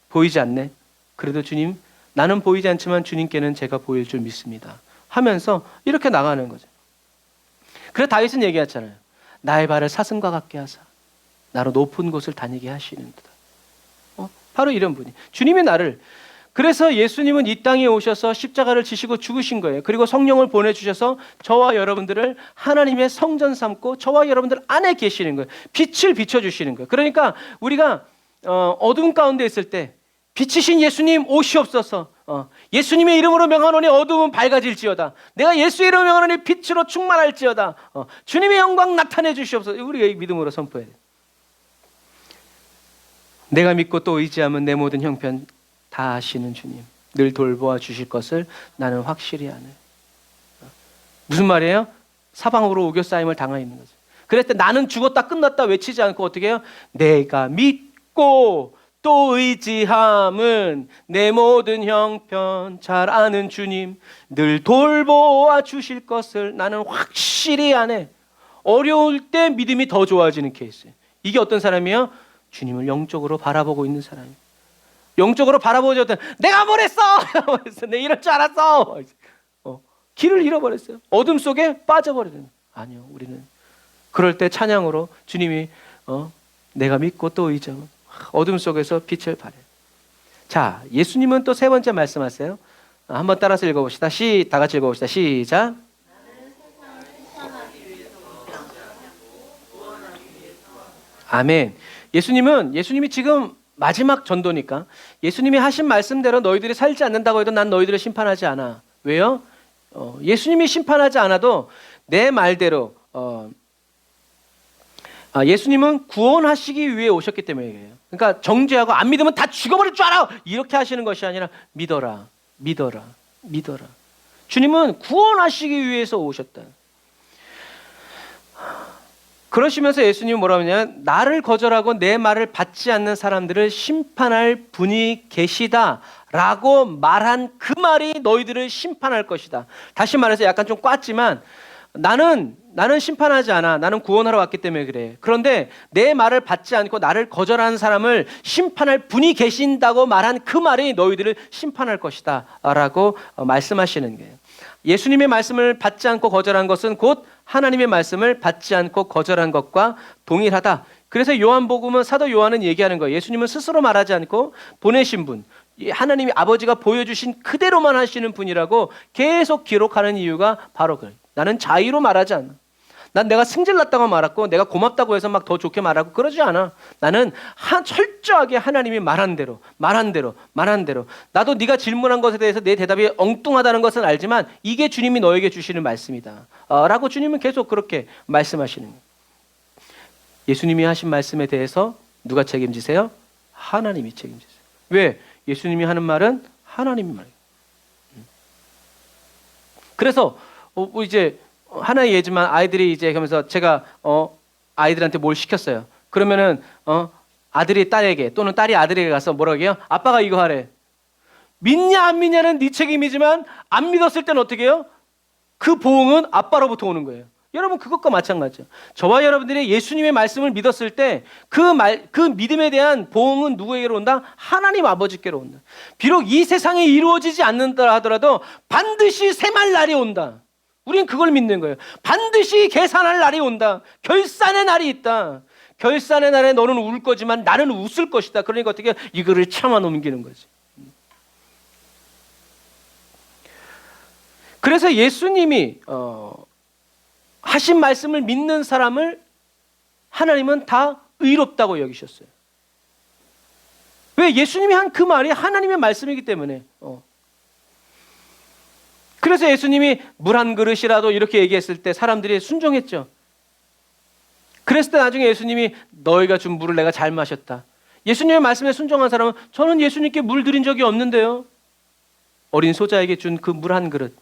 보이지 않네. 그래도 주님, 나는 보이지 않지만 주님께는 제가 보일 줄 믿습니다. 하면서 이렇게 나가는 거죠. 그래서 다윗은 얘기했잖아요. 나의 발을 사슴과 같게 하사 나로 높은 곳을 다니게 하시는도다. 바로 이런 분이 주님이 나를, 그래서 예수님은 이 땅에 오셔서 십자가를 지시고 죽으신 거예요. 그리고 성령을 보내주셔서 저와 여러분들을 하나님의 성전 삼고 저와 여러분들 안에 계시는 거예요. 빛을 비춰주시는 거예요. 그러니까 우리가 어두운 가운데 있을 때 빛이신 예수님 오시옵소서. 예수님의 이름으로 명하노니 어두움은 밝아질지어다. 내가 예수의 이름으로 명하노니 빛으로 충만할지어다. 주님의 영광 나타내 주시옵소서. 우리가 믿음으로 선포해야 돼요. 내가 믿고 또 의지하면 내 모든 형편 다 아시는 주님, 늘 돌보아 주실 것을 나는 확실히 아네. 무슨 말이에요? 사방으로 우겨싸임을 당하고 있는 거죠. 그럴 때 나는 죽었다 끝났다 외치지 않고 어떻게 해요? 내가 믿고 또 의지함은 내 모든 형편 잘 아는 주님, 늘 돌보아 주실 것을 나는 확실히 아네. 어려울 때 믿음이 더 좋아지는 케이스예요. 이게 어떤 사람이에요? 주님을 영적으로 바라보고 있는 사람이에요. 영적으로 바라보지 못한, 내가 뭘 했어? 내가 이럴 줄 알았어. 길을 잃어버렸어요. 어둠 속에 빠져버리는. 아니요, 우리는 그럴 때 찬양으로 주님이 내가 믿고 또 의지하면 어둠 속에서 빛을 발해요. 자, 예수님은 또 세 번째 말씀하세요. 한번 따라서 읽어봅시다. 다 같이 읽어봅시다. 시작. 아멘. 예수님이 지금 마지막 전도니까 예수님이 하신 말씀대로 너희들이 살지 않는다고 해도 난 너희들을 심판하지 않아. 왜요? 예수님이 심판하지 않아도 내 말대로 예수님은 구원하시기 위해 오셨기 때문에 그래요. 그러니까 정죄하고 안 믿으면 다 죽어버릴 줄 알아! 이렇게 하시는 것이 아니라 믿어라. 주님은 구원하시기 위해서 오셨다. 그러시면서 예수님이 뭐라고 하냐면 나를 거절하고 내 말을 받지 않는 사람들을 심판할 분이 계시다라고 말한 그 말이 너희들을 심판할 것이다. 다시 말해서 약간 좀 꽈지만 나는 심판하지 않아. 나는 구원하러 왔기 때문에 그래. 그런데 내 말을 받지 않고 나를 거절하는 사람을 심판할 분이 계신다고 말한 그 말이 너희들을 심판할 것이다 라고 말씀하시는 거예요. 예수님의 말씀을 받지 않고 거절한 것은 곧 하나님의 말씀을 받지 않고 거절한 것과 동일하다. 그래서 요한복음은 사도 요한은 얘기하는 거예요. 예수님은 스스로 말하지 않고 보내신 분, 하나님이 아버지가 보여주신 그대로만 하시는 분이라고 계속 기록하는 이유가 바로 그래요. 나는 자의로 말하지 않아. 난 내가 승질났다고 말했고 내가 고맙다고 해서 막 더 좋게 말하고 그러지 않아. 나는 철저하게 하나님이 말한 대로 나도 네가 질문한 것에 대해서 내 대답이 엉뚱하다는 것은 알지만 이게 주님이 너에게 주시는 말씀이다 라고 주님은 계속 그렇게 말씀하시는 거예요. 예수님이 하신 말씀에 대해서 누가 책임지세요? 하나님이 책임지세요. 왜? 예수님이 하는 말은 하나님이 말이에요. 그래서 이제 하나의 예지만 아이들이 이제 그러면서 제가 아이들한테 뭘 시켰어요. 그러면은 아들이 딸에게 또는 딸이 아들에게 가서 뭐라고 해요? 아빠가 이거 하래. 믿냐 안 믿냐는 네 책임이지만 안 믿었을 때는 어떻게 해요? 그 보응은 아빠로부터 오는 거예요. 여러분 그것과 마찬가지죠. 저와 여러분들이 예수님의 말씀을 믿었을 때 그 믿음에 대한 보응은 누구에게로 온다? 하나님 아버지께로 온다. 비록 이 세상에 이루어지지 않는다 하더라도 반드시 샘할 날이 온다. 우리는 그걸 믿는 거예요. 반드시 계산할 날이 온다. 결산의 날이 있다. 결산의 날에 너는 울 거지만 나는 웃을 것이다. 그러니까 어떻게 이거를 참아 넘기는 거지. 그래서 예수님이 하신 말씀을 믿는 사람을 하나님은 다 의롭다고 여기셨어요. 왜? 예수님이 한 그 말이 하나님의 말씀이기 때문에. 그래서 예수님이 물 한 그릇이라도 이렇게 얘기했을 때 사람들이 순종했죠. 그랬을 때 나중에 예수님이 너희가 준 물을 내가 잘 마셨다. 예수님의 말씀에 순종한 사람은 저는 예수님께 물 드린 적이 없는데요. 어린 소자에게 준 그 물 한 그릇.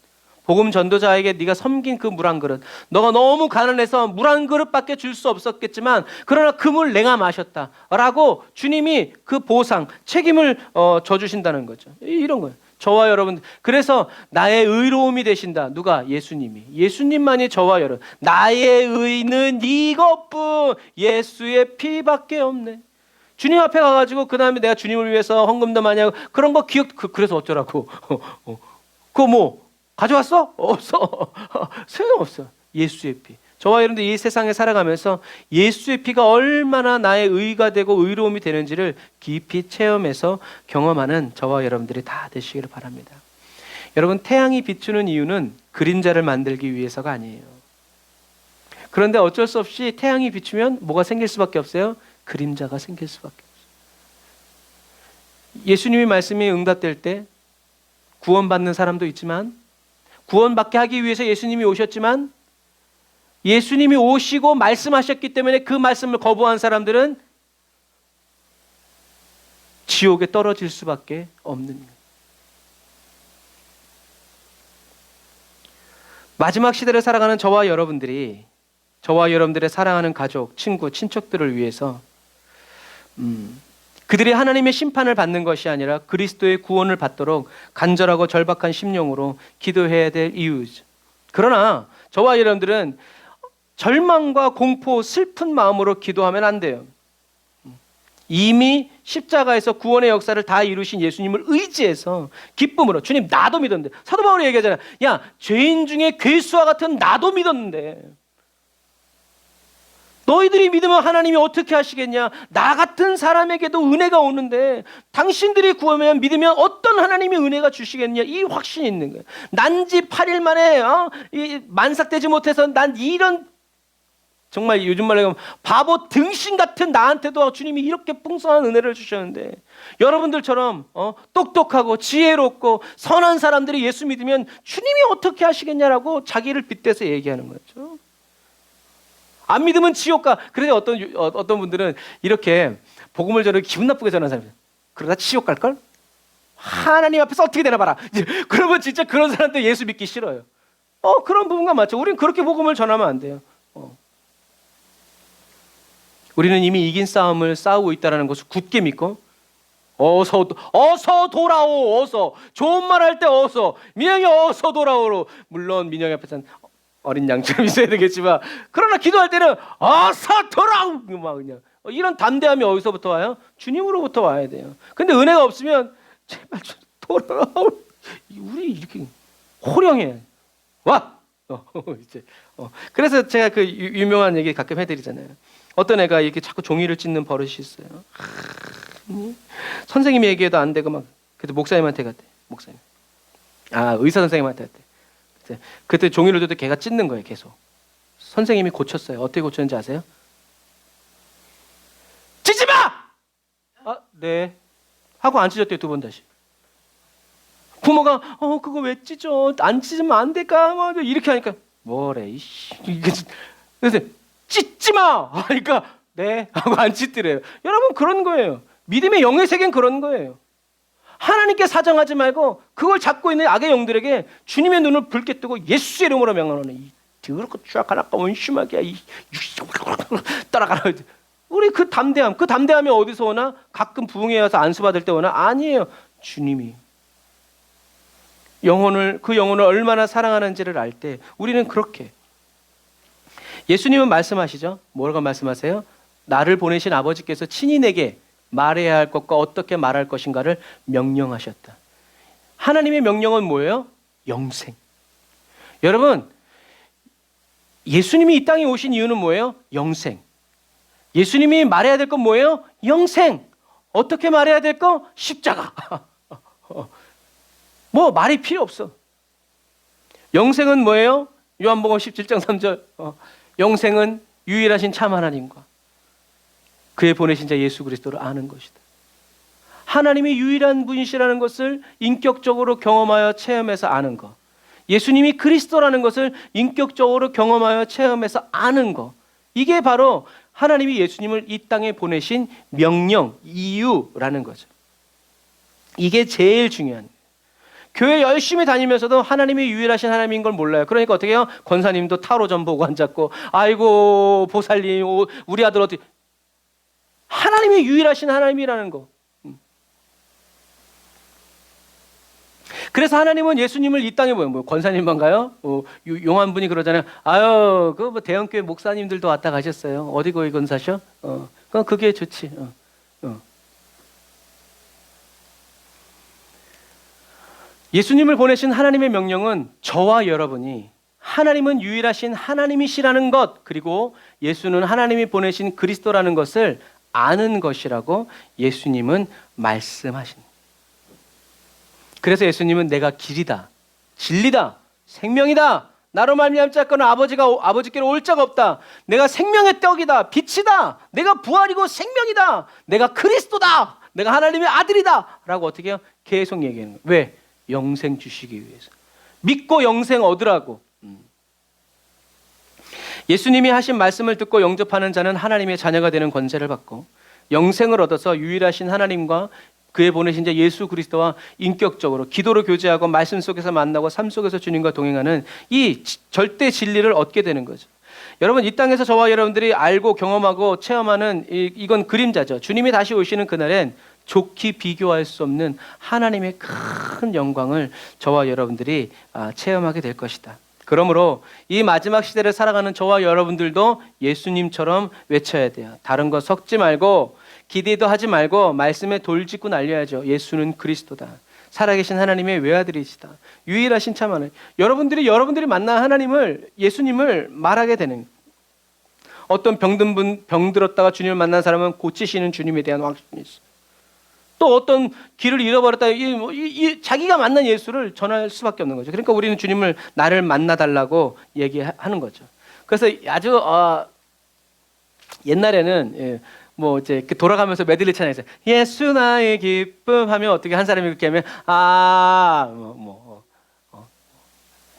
복음 전도자에게 네가 섬긴 그 물 한 그릇, 너가 너무 가난해서 물 한 그릇밖에 줄 수 없었겠지만 그러나 그 물 내가 마셨다 라고 주님이 그 보상, 책임을 져주신다는 거죠. 이런 거예요. 저와 여러분, 그래서 나의 의로움이 되신다. 누가? 예수님이. 예수님만이 저와 여러분, 나의 의는 이것뿐, 예수의 피밖에 없네. 주님 앞에 가가지고 그 다음에 내가 주님을 위해서 헌금도 많이 하고 그런 거 그래서 어쩌라고. 그거 뭐 가져왔어? 없어. 소용없어. 예수의 피. 저와 여러분들 이 세상에 살아가면서 예수의 피가 얼마나 나의 의가 되고 의로움이 되는지를 깊이 체험해서 경험하는 저와 여러분들이 다 되시기를 바랍니다. 여러분, 태양이 비추는 이유는 그림자를 만들기 위해서가 아니에요. 그런데 어쩔 수 없이 태양이 비추면 뭐가 생길 수밖에 없어요? 그림자가 생길 수밖에 없어요. 예수님의 말씀이 응답될 때 구원받는 사람도 있지만, 구원받게 하기 위해서 예수님이 오셨지만 예수님이 오시고 말씀하셨기 때문에 그 말씀을 거부한 사람들은 지옥에 떨어질 수밖에 없는 거예요. 마지막 시대를 살아가는 저와 여러분들이, 저와 여러분들의 사랑하는 가족, 친구, 친척들을 위해서 그들이 하나님의 심판을 받는 것이 아니라 그리스도의 구원을 받도록 간절하고 절박한 심령으로 기도해야 될 이유죠. 그러나 저와 여러분들은 절망과 공포, 슬픈 마음으로 기도하면 안 돼요. 이미 십자가에서 구원의 역사를 다 이루신 예수님을 의지해서 기쁨으로, 주님 나도 믿었는데, 사도 바울이 얘기하잖아요. 야, 죄인 중에 괴수와 같은 나도 믿었는데 너희들이 믿으면 하나님이 어떻게 하시겠냐? 나 같은 사람에게도 은혜가 오는데 당신들이 구하면 믿으면 어떤 하나님이 은혜가 주시겠냐? 이 확신이 있는 거예요. 난지 8일 만에 만삭되지 못해서 난 이런, 정말 요즘 말로 하면 바보 등신 같은 나한테도 주님이 이렇게 풍성한 은혜를 주셨는데, 여러분들처럼 똑똑하고 지혜롭고 선한 사람들이 예수 믿으면 주님이 어떻게 하시겠냐라고 자기를 빗대서 얘기하는 거죠. 안 믿으면 지옥 가. 그래서 어떤 분들은 이렇게 복음을 저렇게 기분 나쁘게 전하는 사람들, 그러다 지옥 갈걸? 하나님 앞에서 어떻게 되나 봐라. 그러면 진짜 그런 사람들 예수 믿기 싫어요. 그런 부분과 맞죠. 우리는 그렇게 복음을 전하면 안 돼요. 우리는 이미 이긴 싸움을 싸우고 있다는 것을 굳게 믿고 어서 돌아오. 어서 좋은 말 할 때 어서, 민영이 어서 돌아오로. 물론 민영이 앞에서는 어린 양처럼 있어야 되겠지만, 그러나 기도할 때는 어서 돌아오, 막 그냥 이런 담대함이 어디서부터 와요? 주님으로부터 와야 돼요. 근데 은혜가 없으면 제발 돌아오. 우리 이렇게 호령해. 와. 이제 그래서 제가 그 유명한 얘기 가끔 해드리잖아요. 어떤 애가 이렇게 자꾸 종이를 찢는 버릇이 있어요. 선생님이 얘기해도 안 되고 막, 그때 목사님한테 갔대. 목사님. 의사 선생님한테 갔대. 그때 종이를 줘도 걔가 찢는 거예요, 계속. 선생님이 고쳤어요. 어떻게 고쳤는지 아세요? 찢지 마! 네. 하고 안 찢었대요, 2번 다시. 부모가 그거 왜 찢어? 안 찢으면 안 될까? 뭐 이렇게 하니까 뭐래, 이씨. 그래서 찢지 마! 하니까 네. 하고 안 찢더래요. 여러분, 그런 거예요. 믿음의 영의 세계는 그런 거예요. 하나님께 사정하지 말고 그걸 잡고 있는 악의 영들에게 주님의 눈을 붉게 뜨고 예수의 이름으로 명하노니 이 더럽고 추악하나까 원심하게 따라가라. 우리 그 담대함이 어디서 오나? 가끔 부흥회 와서 안수 받을 때 오나? 아니에요. 주님이 그 영혼을 얼마나 사랑하는지를 알 때 우리는 그렇게. 예수님은 말씀하시죠. 뭐라고 말씀하세요? 나를 보내신 아버지께서 친히 내게 말해야 할 것과 어떻게 말할 것인가를 명령하셨다. 하나님의 명령은 뭐예요? 영생. 여러분, 예수님이 이 땅에 오신 이유는 뭐예요? 영생. 예수님이 말해야 될 건 뭐예요? 영생. 어떻게 말해야 될 거? 십자가. 뭐 말이 필요 없어. 영생은 뭐예요? 요한복음 17장 3절. 영생은 유일하신 참 하나님과 그의 보내신 자 예수 그리스도를 아는 것이다. 하나님이 유일한 분이시라는 것을 인격적으로 경험하여 체험해서 아는 것. 예수님이 그리스도라는 것을 인격적으로 경험하여 체험해서 아는 것. 이게 바로 하나님이 예수님을 이 땅에 보내신 명령, 이유라는 거죠. 이게 제일 중요한 거예요. 교회 열심히 다니면서도 하나님이 유일하신 하나님인 걸 몰라요. 그러니까 어떻게 해요? 권사님도 타로점 보고 앉았고, 아이고 보살님 우리 아들 어떻게, 하나님이 유일하신 하나님이라는 거. 그래서 하나님은 예수님을 이 땅에 뭐 권사님만가요? 용한 분이 그러잖아요. 아유, 그 뭐 대형교회 목사님들도 왔다 가셨어요. 어디 거기 권사셔? 그게 좋지. 예수님을 보내신 하나님의 명령은 저와 여러분이 하나님은 유일하신 하나님이시라는 것, 그리고 예수는 하나님이 보내신 그리스도라는 것을 아는 것이라고 예수님은 말씀하십니다. 그래서 예수님은 내가 길이다, 진리다, 생명이다. 나로 말미암지 않고는 아버지께로 올 자가 없다. 내가 생명의 떡이다, 빛이다. 내가 부활이고 생명이다. 내가 그리스도다. 내가 하나님의 아들이다. 라고 어떻게 해요? 계속 얘기하는 거예요. 왜? 영생 주시기 위해서. 믿고 영생 얻으라고. 예수님이 하신 말씀을 듣고 영접하는 자는 하나님의 자녀가 되는 권세를 받고 영생을 얻어서 유일하신 하나님과 그의 보내신 자 예수 그리스도와 인격적으로 기도로 교제하고 말씀 속에서 만나고 삶 속에서 주님과 동행하는 이 절대 진리를 얻게 되는 거죠. 여러분, 이 땅에서 저와 여러분들이 알고 경험하고 체험하는 이건 그림자죠. 주님이 다시 오시는 그날엔 좋게 비교할 수 없는 하나님의 큰 영광을 저와 여러분들이 체험하게 될 것이다. 그러므로 이 마지막 시대를 살아가는 저와 여러분들도 예수님처럼 외쳐야 돼요. 다른 거 섞지 말고 기대도 하지 말고 말씀에 돌짓고 날려야죠. 예수는 그리스도다. 살아계신 하나님의 외아들이시다. 유일하신 참 하나님. 여러분들이 만난 하나님을, 예수님을 말하게 되는, 어떤 병든 분, 병들었다가 주님을 만난 사람은 고치시는 주님에 대한 확신이 있어. 또 어떤 길을 잃어버렸다, 자기가 만난 예수를 전할 수밖에 없는 거죠. 그러니까 우리는 주님을 나를 만나달라고 얘기하는 거죠. 그래서 아주 옛날에는 뭐 이제 돌아가면서 메들리 찬양 있어요. 예수 나의 기쁨 하면 어떻게 한 사람이 그렇게 하면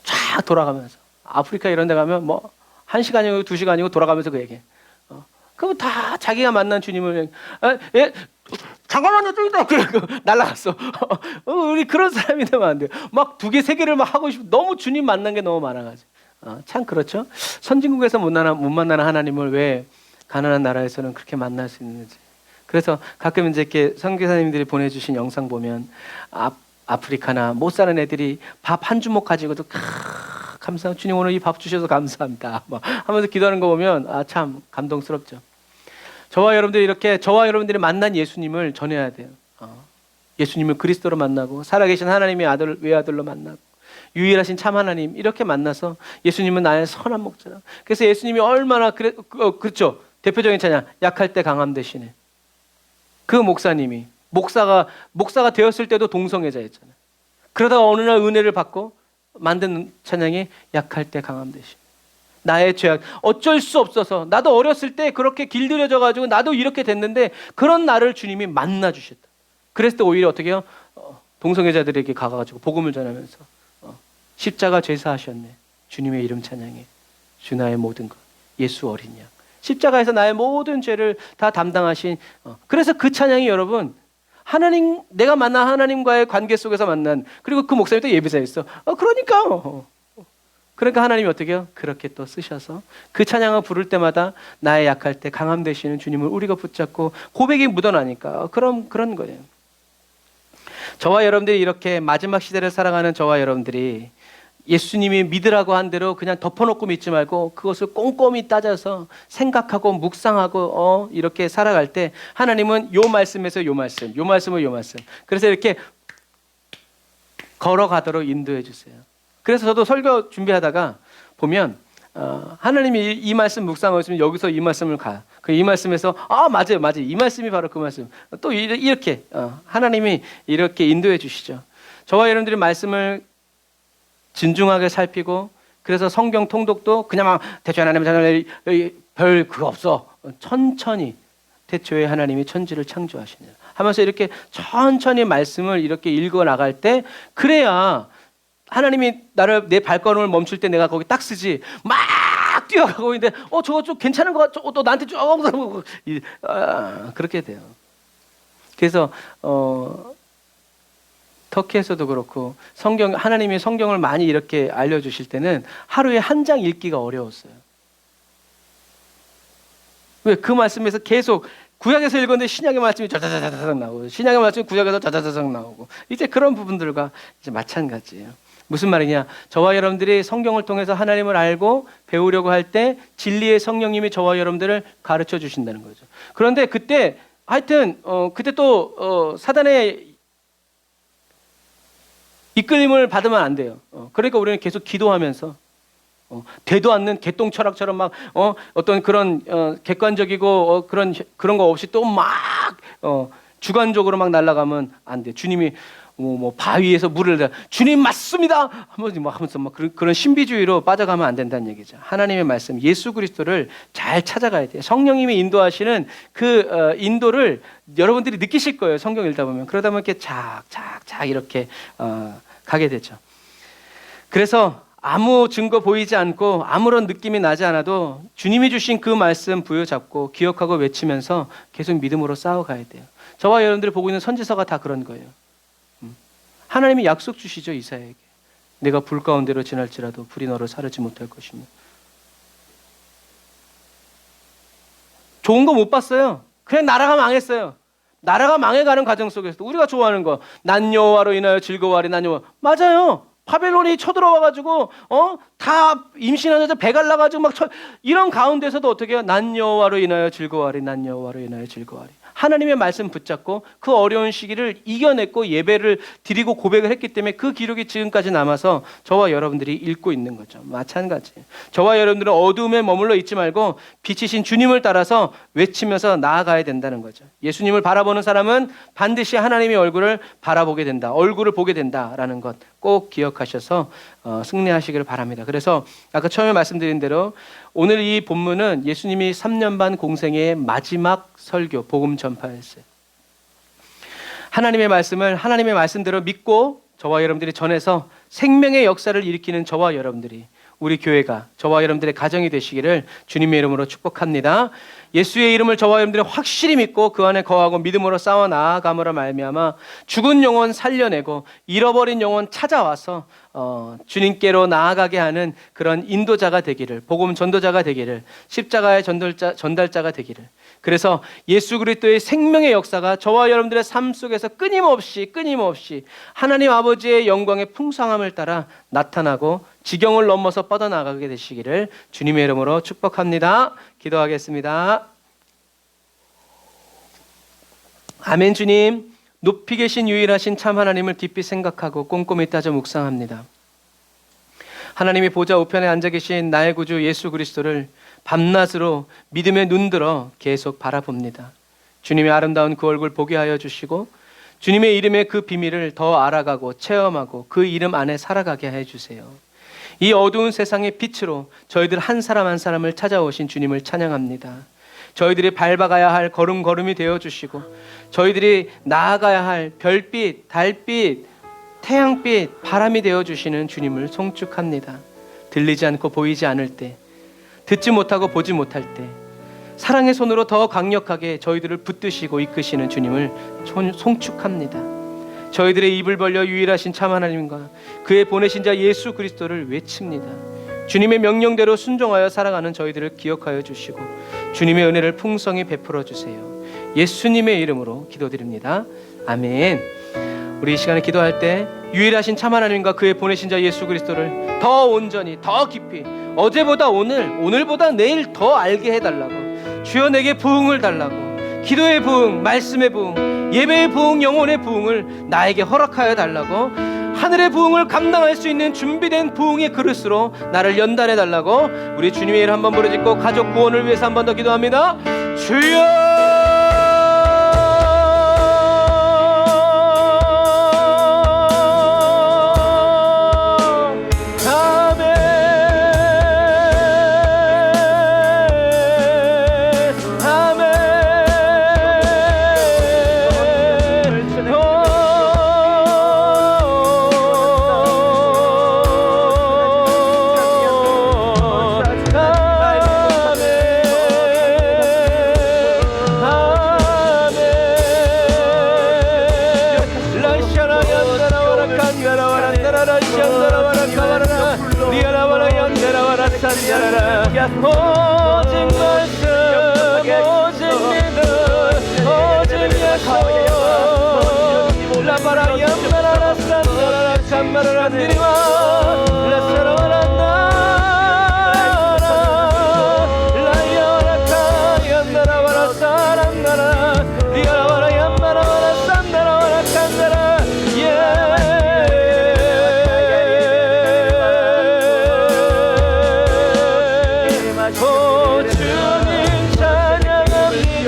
쫙 돌아가면서 아프리카 이런 데 가면 뭐 1시간이고 2시간이고 돌아가면서 그 얘기해. 그럼 다 자기가 만난 주님을 잠깐만요, 좀 이따 날라갔어. 우리 그런 사람이 되면 안 돼요. 막 2개, 3개를 막 하고 싶어. 너무 주님 만난 게 너무 많아가지고. 참 그렇죠. 선진국에서 못 만나는 하나님을 왜 가난한 나라에서는 그렇게 만날 수 있는지. 그래서 가끔 이제 이렇게 선교사님들이 보내주신 영상 보면 아프리카나 못 사는 애들이 밥 한 주먹 가지고도 감사합니다. 주님 오늘 이 밥 주셔서 감사합니다. 막 하면서 기도하는 거 보면 참 감동스럽죠. 저와 여러분들이 만난 예수님을 전해야 돼요. 예수님을 그리스도로 만나고 살아계신 하나님의 아들, 외아들로 만나고 유일하신 참 하나님 이렇게 만나서 예수님은 나의 선한 목자라. 그래서 예수님이 얼마나 그렇죠. 대표적인 찬양 약할 때 강함 되시네. 그 목사님이 목사가 되었을 때도 동성애자였잖아요. 그러다가 어느 날 은혜를 받고 만든 찬양이 약할 때 강함 되시네. 나의 죄악 어쩔 수 없어서 나도 어렸을 때 그렇게 길들여져 가지고 나도 이렇게 됐는데 그런 나를 주님이 만나 주셨다. 그랬을 때 오히려 어떻게 해요? 동성애자들에게 가가지고 복음을 전하면서 십자가 죄사하셨네. 주님의 이름 찬양해. 주 나의 모든 것. 예수 어린 양. 십자가에서 나의 모든 죄를 다 담당하신. 그래서 그 찬양이 여러분 하나님, 내가 만난 하나님과의 관계 속에서 만난, 그리고 그 목사님이 또 예배자였어. 그러니까 하나님이 어떻게 해요? 그렇게 또 쓰셔서 그 찬양을 부를 때마다 나의 약할 때 강함 되시는 주님을 우리가 붙잡고 고백이 묻어나니까 그런 거예요. 저와 여러분들이 이렇게 마지막 시대를 살아가는 저와 여러분들이 예수님이 믿으라고 한 대로 그냥 덮어놓고 믿지 말고 그것을 꼼꼼히 따져서 생각하고 묵상하고 이렇게 살아갈 때 하나님은 요 말씀에서 요 말씀, 요 말씀을 요 말씀. 그래서 이렇게 걸어가도록 인도해 주세요. 그래서 저도 설교 준비하다가 보면 하나님이 이 말씀 묵상하시면 여기서 이 말씀을 가. 이 말씀에서 맞아요. 이 말씀이 바로 그 말씀. 또 이렇게 하나님이 이렇게 인도해 주시죠. 저와 여러분들이 말씀을 진중하게 살피고 그래서 성경 통독도 그냥 대충 하나님 별 그거 없어. 천천히 태초에 하나님이 천지를 창조하시느라 하면서 이렇게 천천히 말씀을 이렇게 읽어 나갈 때 그래야 하나님이 내 발걸음을 멈출 때 내가 거기 딱 쓰지 막 뛰어가고 있는데 저거 좀 괜찮은 거 같아. 또 나한테 그렇게 돼요. 그래서 터키에서도 그렇고 하나님이 성경을 많이 이렇게 알려주실 때는 하루에 한 장 읽기가 어려웠어요. 왜? 그 말씀에서 계속 구약에서 읽었는데 신약의 말씀이 자자자자작 나오고 신약의 말씀이 구약에서 자자자작 나오고 이제 그런 부분들과 이제 마찬가지예요. 무슨 말이냐? 저와 여러분들이 성경을 통해서 하나님을 알고 배우려고 할 때 진리의 성령님이 저와 여러분들을 가르쳐 주신다는 거죠. 그런데 그때 하여튼 그때 또 사단의 이끌림을 받으면 안 돼요. 그러니까 우리는 계속 기도하면서 되도 않는 개똥 철학처럼 막 어떤 그런 객관적이고 그런 거 없이 또 막 주관적으로 막 날아가면 안 돼. 주님이 뭐 바위에서 물을 내 주님 맞습니다 하면서 막 그런 신비주의로 빠져가면 안 된다는 얘기죠. 하나님의 말씀 예수 그리스도를 잘 찾아가야 돼요. 성령님이 인도하시는 그 인도를 여러분들이 느끼실 거예요. 성경 읽다 보면. 그러다 보면 이렇게 착착착 이렇게 가게 되죠. 그래서 아무 증거 보이지 않고 아무런 느낌이 나지 않아도 주님이 주신 그 말씀 부여잡고 기억하고 외치면서 계속 믿음으로 싸워가야 돼요. 저와 여러분들이 보고 있는 선지서가 다 그런 거예요. 하나님이 약속 주시죠. 이사야에게. 내가 불 가운데로 지날지라도 불이 너를 사르지 못할 것이며. 좋은 거 못 봤어요. 그냥 나라가 망했어요. 나라가 망해가는 과정 속에서 우리가 좋아하는 거 난 여호와로 인하여 즐거워하리 난 여호와. 맞아요. 바벨론이 쳐들어와가지고 다 임신한 여자 배 갈라가지고 막 이런 가운데서도 어떻게 해요? 난 여호와로 인하여 즐거워하리 난 여호와로 인하여 즐거워하리. 하나님의 말씀 붙잡고 그 어려운 시기를 이겨냈고 예배를 드리고 고백을 했기 때문에 그 기록이 지금까지 남아서 저와 여러분들이 읽고 있는 거죠. 마찬가지. 저와 여러분들은 어두움에 머물러 있지 말고 빛이신 주님을 따라서 외치면서 나아가야 된다는 거죠. 예수님을 바라보는 사람은 반드시 하나님의 얼굴을 바라보게 된다. 얼굴을 보게 된다라는 것 꼭 기억하셔서 승리하시기를 바랍니다. 그래서 아까 처음에 말씀드린 대로 오늘 이 본문은 예수님이 3년 반 공생의 마지막 설교, 복음 전파였어요. 하나님의 말씀을 하나님의 말씀대로 믿고 저와 여러분들이 전해서 생명의 역사를 일으키는 저와 여러분들이 우리 교회가 저와 여러분들의 가정이 되시기를 주님의 이름으로 축복합니다. 예수의 이름을 저와 여러분들이 확실히 믿고 그 안에 거하고 믿음으로 싸워 나아감으로 말미암아 죽은 영혼 살려내고 잃어버린 영혼 찾아와서 주님께로 나아가게 하는 그런 인도자가 되기를, 복음 전도자가 되기를, 십자가의 전달자가 되기를. 그래서 예수 그리스도의 생명의 역사가 저와 여러분들의 삶 속에서 끊임없이 하나님 아버지의 영광의 풍성함을 따라 나타나고 지경을 넘어서 뻗어나가게 되시기를 주님의 이름으로 축복합니다. 기도하겠습니다. 아멘. 주님, 높이 계신 유일하신 참 하나님을 깊이 생각하고 꼼꼼히 따져 묵상합니다. 하나님이 보좌 우편에 앉아 계신 나의 구주 예수 그리스도를 밤낮으로 믿음의 눈들어 계속 바라봅니다. 주님의 아름다운 그 얼굴 보게 하여 주시고 주님의 이름의 그 비밀을 더 알아가고 체험하고 그 이름 안에 살아가게 해주세요. 이 어두운 세상의 빛으로 저희들 한 사람 한 사람을 찾아오신 주님을 찬양합니다. 저희들이 밟아가야 할 걸음걸음이 되어주시고 저희들이 나아가야 할 별빛, 달빛, 태양빛, 바람이 되어주시는 주님을 송축합니다. 들리지 않고 보이지 않을 때, 듣지 못하고 보지 못할 때 사랑의 손으로 더 강력하게 저희들을 붙드시고 이끄시는 주님을 송축합니다. 저희들의 입을 벌려 유일하신 참 하나님과 그의 보내신 자 예수 그리스도를 외칩니다. 주님의 명령대로 순종하여 살아가는 저희들을 기억하여 주시고 주님의 은혜를 풍성히 베풀어 주세요. 예수님의 이름으로 기도드립니다. 아멘. 우리 이 시간에 기도할 때 유일하신 참 하나님과 그의 보내신 자 예수 그리스도를 더 온전히, 더 깊이, 어제보다 오늘보다 내일 더 알게 해달라고, 주여 내게 부흥을 달라고, 기도의 부흥, 말씀의 부흥, 예배의 부흥, 영혼의 부흥을 나에게 허락하여 달라고, 하늘의 부흥을 감당할 수 있는 준비된 부흥의 그릇으로 나를 연단해 달라고 우리 주님의 이름 한번 부르짖고 가족 구원을 위해서 한 번 더 기도합니다. 주여! 오직 말씀 오직 믿음 오직 약속 라바라 얌바라라 산다라라 캄바라라 니리와 라사라와란다 라이아라카 얀나라와라 사란나라 리아라와라 얌바라와라 산다라와라 칸다라 오 주님 찬양합니다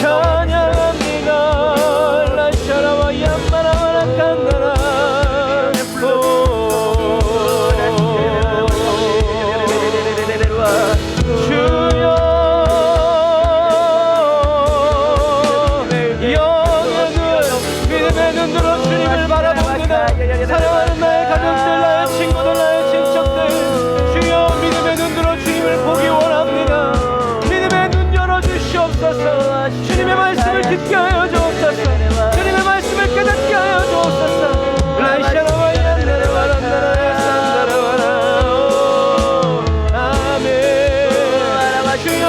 찬양합니다 라샤라와 얌마라와라 칸다라 주여 영역은 믿음의 눈으로 주님을 바라봅니다. 사랑하는 나의 가족들 나의 친구들 나의 친척들 주여 믿음의 눈으로 주님을 보기 원합니다. 믿음의 눈 열어주시옵소서. 주님의 말씀을 듣게 하여 주옵소서. 주님의 말씀을 깨닫게 하여 주옵소서. 라이샤라와 얀나라와란나라야 산다라와라 아멘. 주여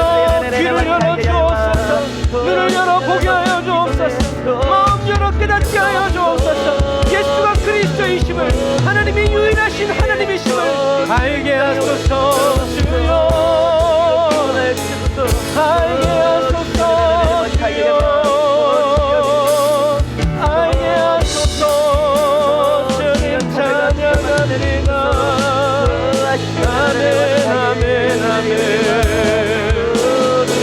귀를 열어 주옵소서. 눈을 열어 보게 하여 주옵소서. 마음 열어 깨닫게 하여 주옵소서. 예수가 그리스도이심을 하나님이 유일하신 하나님이심을 알게 하소서. 주여 알게 하소서. 주여 알게 하소서. 주님 찬양합니다. 아멘 아멘 아멘.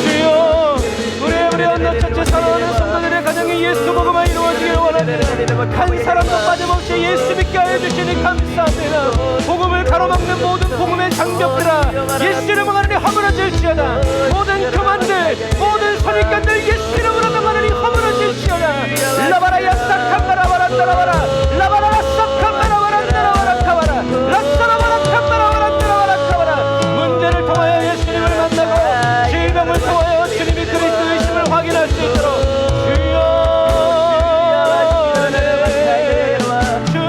주여 우리 언더 전체 사랑하는 성도들의 가정에 예수 복음이 이루어지길 원합니다. 한 사람도 빠짐없이 예수 믿게 하여 주시니 감사합니다. 복음을 가로막는 모든 복음의 장벽들아 예수 이름으로 하나님 허물어질지어다. 모든 교만들 모든 선입견들 예수 이름으로 하나님 허물어질지어다. 라바라야 싹함바라바란다라바라 라바라라 싹함바라바란다라바라 카바라 라사라바라 캄바라바란다라바라 카바라. 문제를 통하여 예수님을 만나고 질병을 통하여 주님이 그리스도이심을 확인할 수 있도록 주여 주여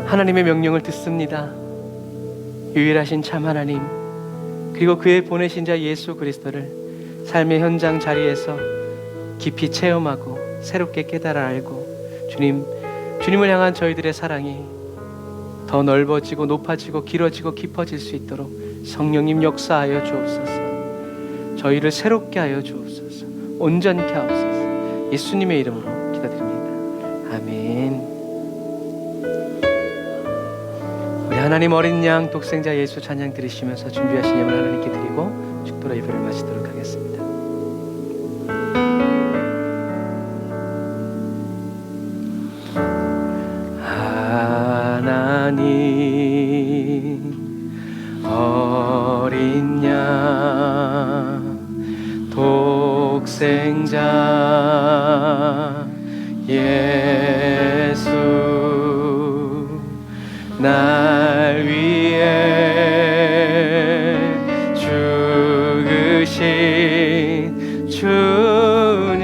하나님의 명령을 듣습니다. 유일하신 참 하나님 그리고 그의 보내신 자 예수 그리스도를 삶의 현장 자리에서 깊이 체험하고 새롭게 깨달아 알고 주님을 향한 저희들의 사랑이 더 넓어지고 높아지고 길어지고 깊어질 수 있도록 성령님 역사하여 주옵소서. 저희를 새롭게 하여 주옵소서. 온전케 하옵소서. 예수님의 이름으로 기도드립니다. 아멘. 우리 하나님 어린 양 독생자 예수 찬양 드리시면서 준비하신 예물 하나님께 드리고 축도로 예배를 마치도록 하겠습니다. 하나님 어린 양 독생자 예수 날 위해 죽으신 주님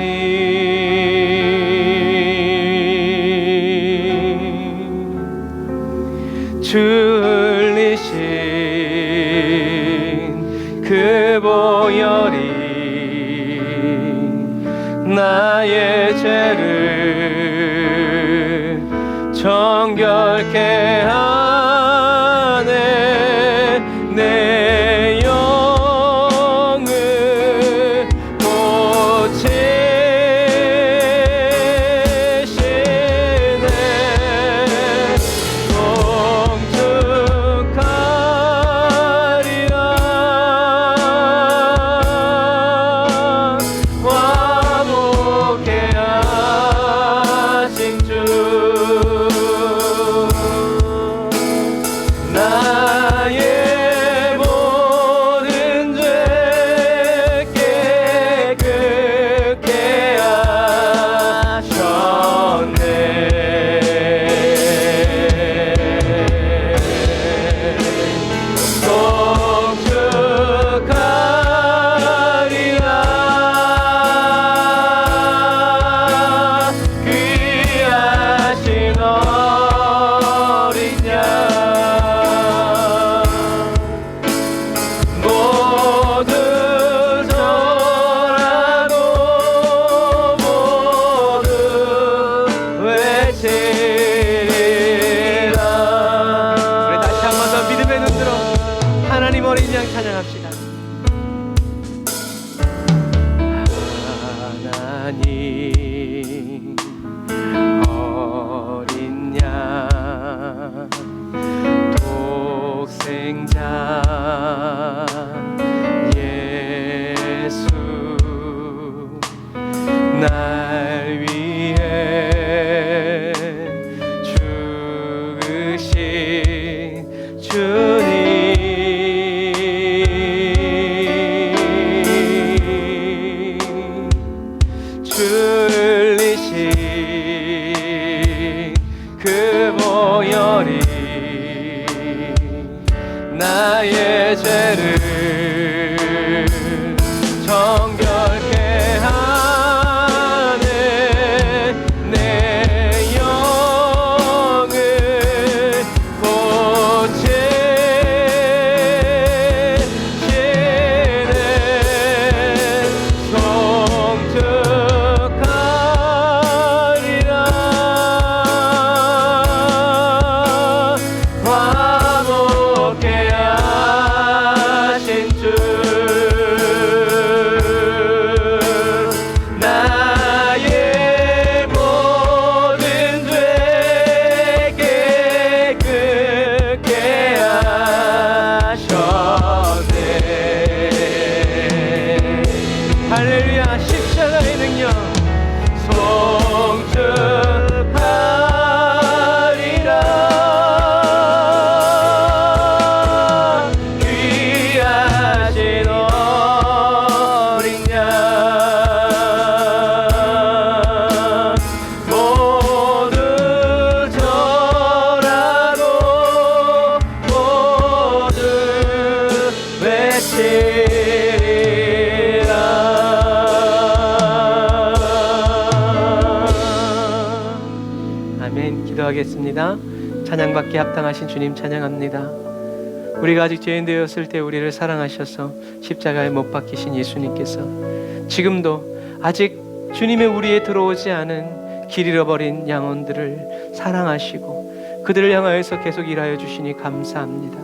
흘리신 그 보혈이 나의 죄를 정결케 하네. 하나님 어린 양 독생자 예수 날 위해 죽으신 주님 흘리신 그 보혈이 나의 죄를 정결케 하네 내 영을 고치시네 송축하리라 화목해 하신 주 나의 모든 죄 깨끗게 하셨네 할렐루야 십자가의 능력 송축하리라 귀하신 어린 양 모두 절하고 모두 외치리라 아멘. 기도하겠습니다. 찬양받기에 합당하신 주님 찬양합니다. 우리가 아직 죄인 되었을 때 우리를 사랑하셔서 십자가에 못 박히신 예수님께서 지금도 아직 주님의 우리에 들어오지 않은 길 잃어버린 영혼들을 사랑하시고 그들을 향하여서 계속 일하여 주시니 감사합니다.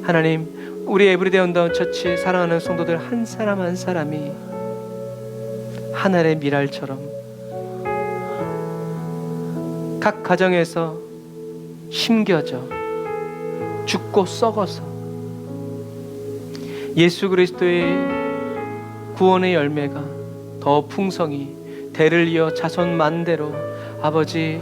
하나님, 우리 에브리데이 온다운 처치 사랑하는 성도들 한 사람 한 사람이 하늘의 미랄처럼 각 가정에서 심겨져 죽고 썩어서 예수 그리스도의 구원의 열매가 더 풍성히 대를 이어 자손 만대로 아버지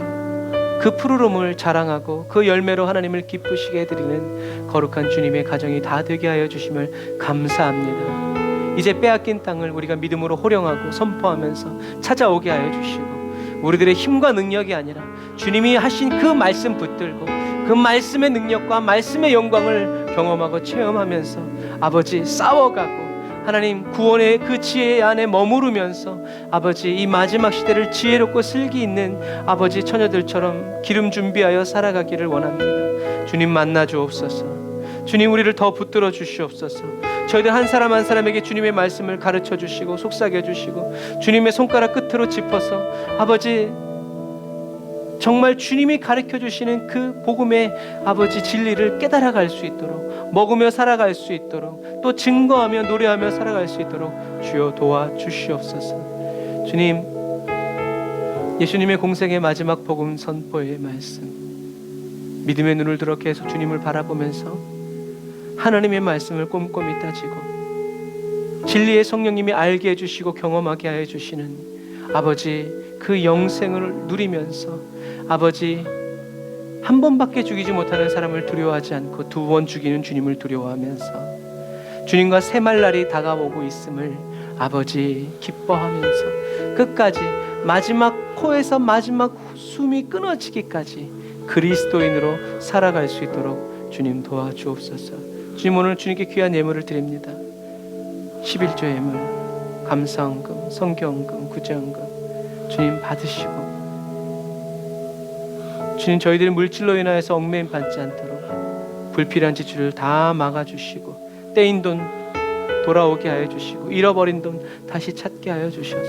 그 푸르름을 자랑하고 그 열매로 하나님을 기쁘시게 해드리는 거룩한 주님의 가정이 다 되게 하여 주심을 감사합니다. 이제 빼앗긴 땅을 우리가 믿음으로 호령하고 선포하면서 찾아오게 하여 주시고 우리들의 힘과 능력이 아니라 주님이 하신 그 말씀 붙들고 그 말씀의 능력과 말씀의 영광을 경험하고 체험하면서 아버지 싸워가고 하나님 구원의 그 지혜 안에 머무르면서 아버지 이 마지막 시대를 지혜롭고 슬기 있는 아버지 처녀들처럼 기름 준비하여 살아가기를 원합니다. 주님 만나 주옵소서. 주님 우리를 더 붙들어 주시옵소서. 저희들 한 사람 한 사람에게 주님의 말씀을 가르쳐 주시고 속삭여 주시고 주님의 손가락 끝으로 짚어서 아버지 정말 주님이 가르쳐 주시는 그 복음의 아버지 진리를 깨달아갈 수 있도록 먹으며 살아갈 수 있도록 또 증거하며 노래하며 살아갈 수 있도록 주여 도와주시옵소서. 주님 예수님의 공생의 마지막 복음 선포의 말씀 믿음의 눈을 들어 계속 주님을 바라보면서 하나님의 말씀을 꼼꼼히 따지고 진리의 성령님이 알게 해주시고 경험하게 하여 주시는 아버지 그 영생을 누리면서 아버지 한 번밖에 죽이지 못하는 사람을 두려워하지 않고 두 번 죽이는 주님을 두려워하면서 주님과 새말 날이 다가오고 있음을 아버지 기뻐하면서 끝까지 마지막 코에서 마지막 숨이 끊어지기까지 그리스도인으로 살아갈 수 있도록 주님 도와주옵소서. 주님 오늘 주님께 귀한 예물을 드립니다. 11조 예물, 감사헌금, 성경헌금, 구제헌금 주님 받으시고 주님 저희들이 물질로 인하여서 얽매임 받지 않도록 불필요한 지출을 다 막아주시고 떼인 돈 돌아오게 하여 주시고 잃어버린 돈 다시 찾게 하여 주셔서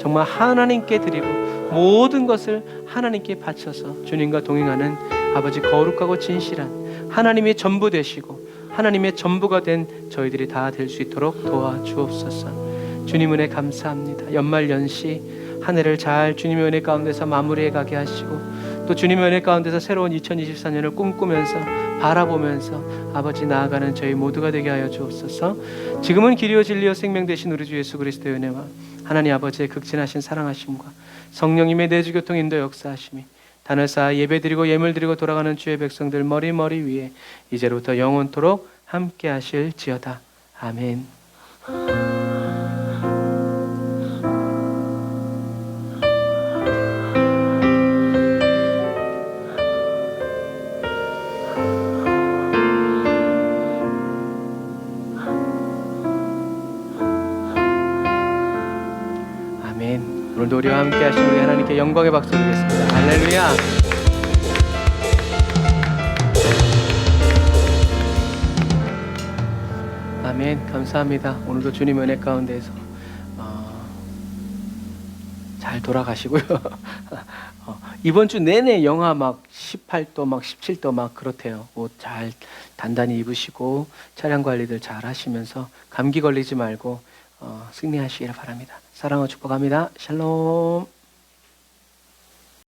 정말 하나님께 드리고 모든 것을 하나님께 바쳐서 주님과 동행하는 아버지 거룩하고 진실한 하나님의 전부 되시고 하나님의 전부가 된 저희들이 다 될 수 있도록 도와주옵소서. 주님 은혜 감사합니다. 연말 연시 한 해를 잘 주님의 은혜 가운데서 마무리해 가게 하시고 또 주님의 은혜 가운데서 새로운 2024년을 꿈꾸면서 바라보면서 아버지 나아가는 저희 모두가 되게 하여 주옵소서. 지금은 길이요 진리요 생명 되신 우리 주 예수 그리스도의 은혜와 하나님 아버지의 극진하신 사랑하심과 성령님의 내주교통 인도 역사하심이 단을 쌓아 예배드리고 예물드리고 돌아가는 주의 백성들 머리 위에 이제부터 영원토록 함께 하실지어다. 아멘. 오늘도 우리와 함께 하신 우리 하나님께 영광의 박수 드리겠습니다. 할렐루야. 아멘. 감사합니다. 오늘도 주님 은혜 가운데에서 잘 돌아가시고요. 이번 주 내내 영하 막 18도 막 17도 막 그렇대요. 옷 잘 단단히 입으시고 차량 관리들 잘 하시면서 감기 걸리지 말고 승리하시기를 바랍니다. 사랑과 축복합니다. 샬롬.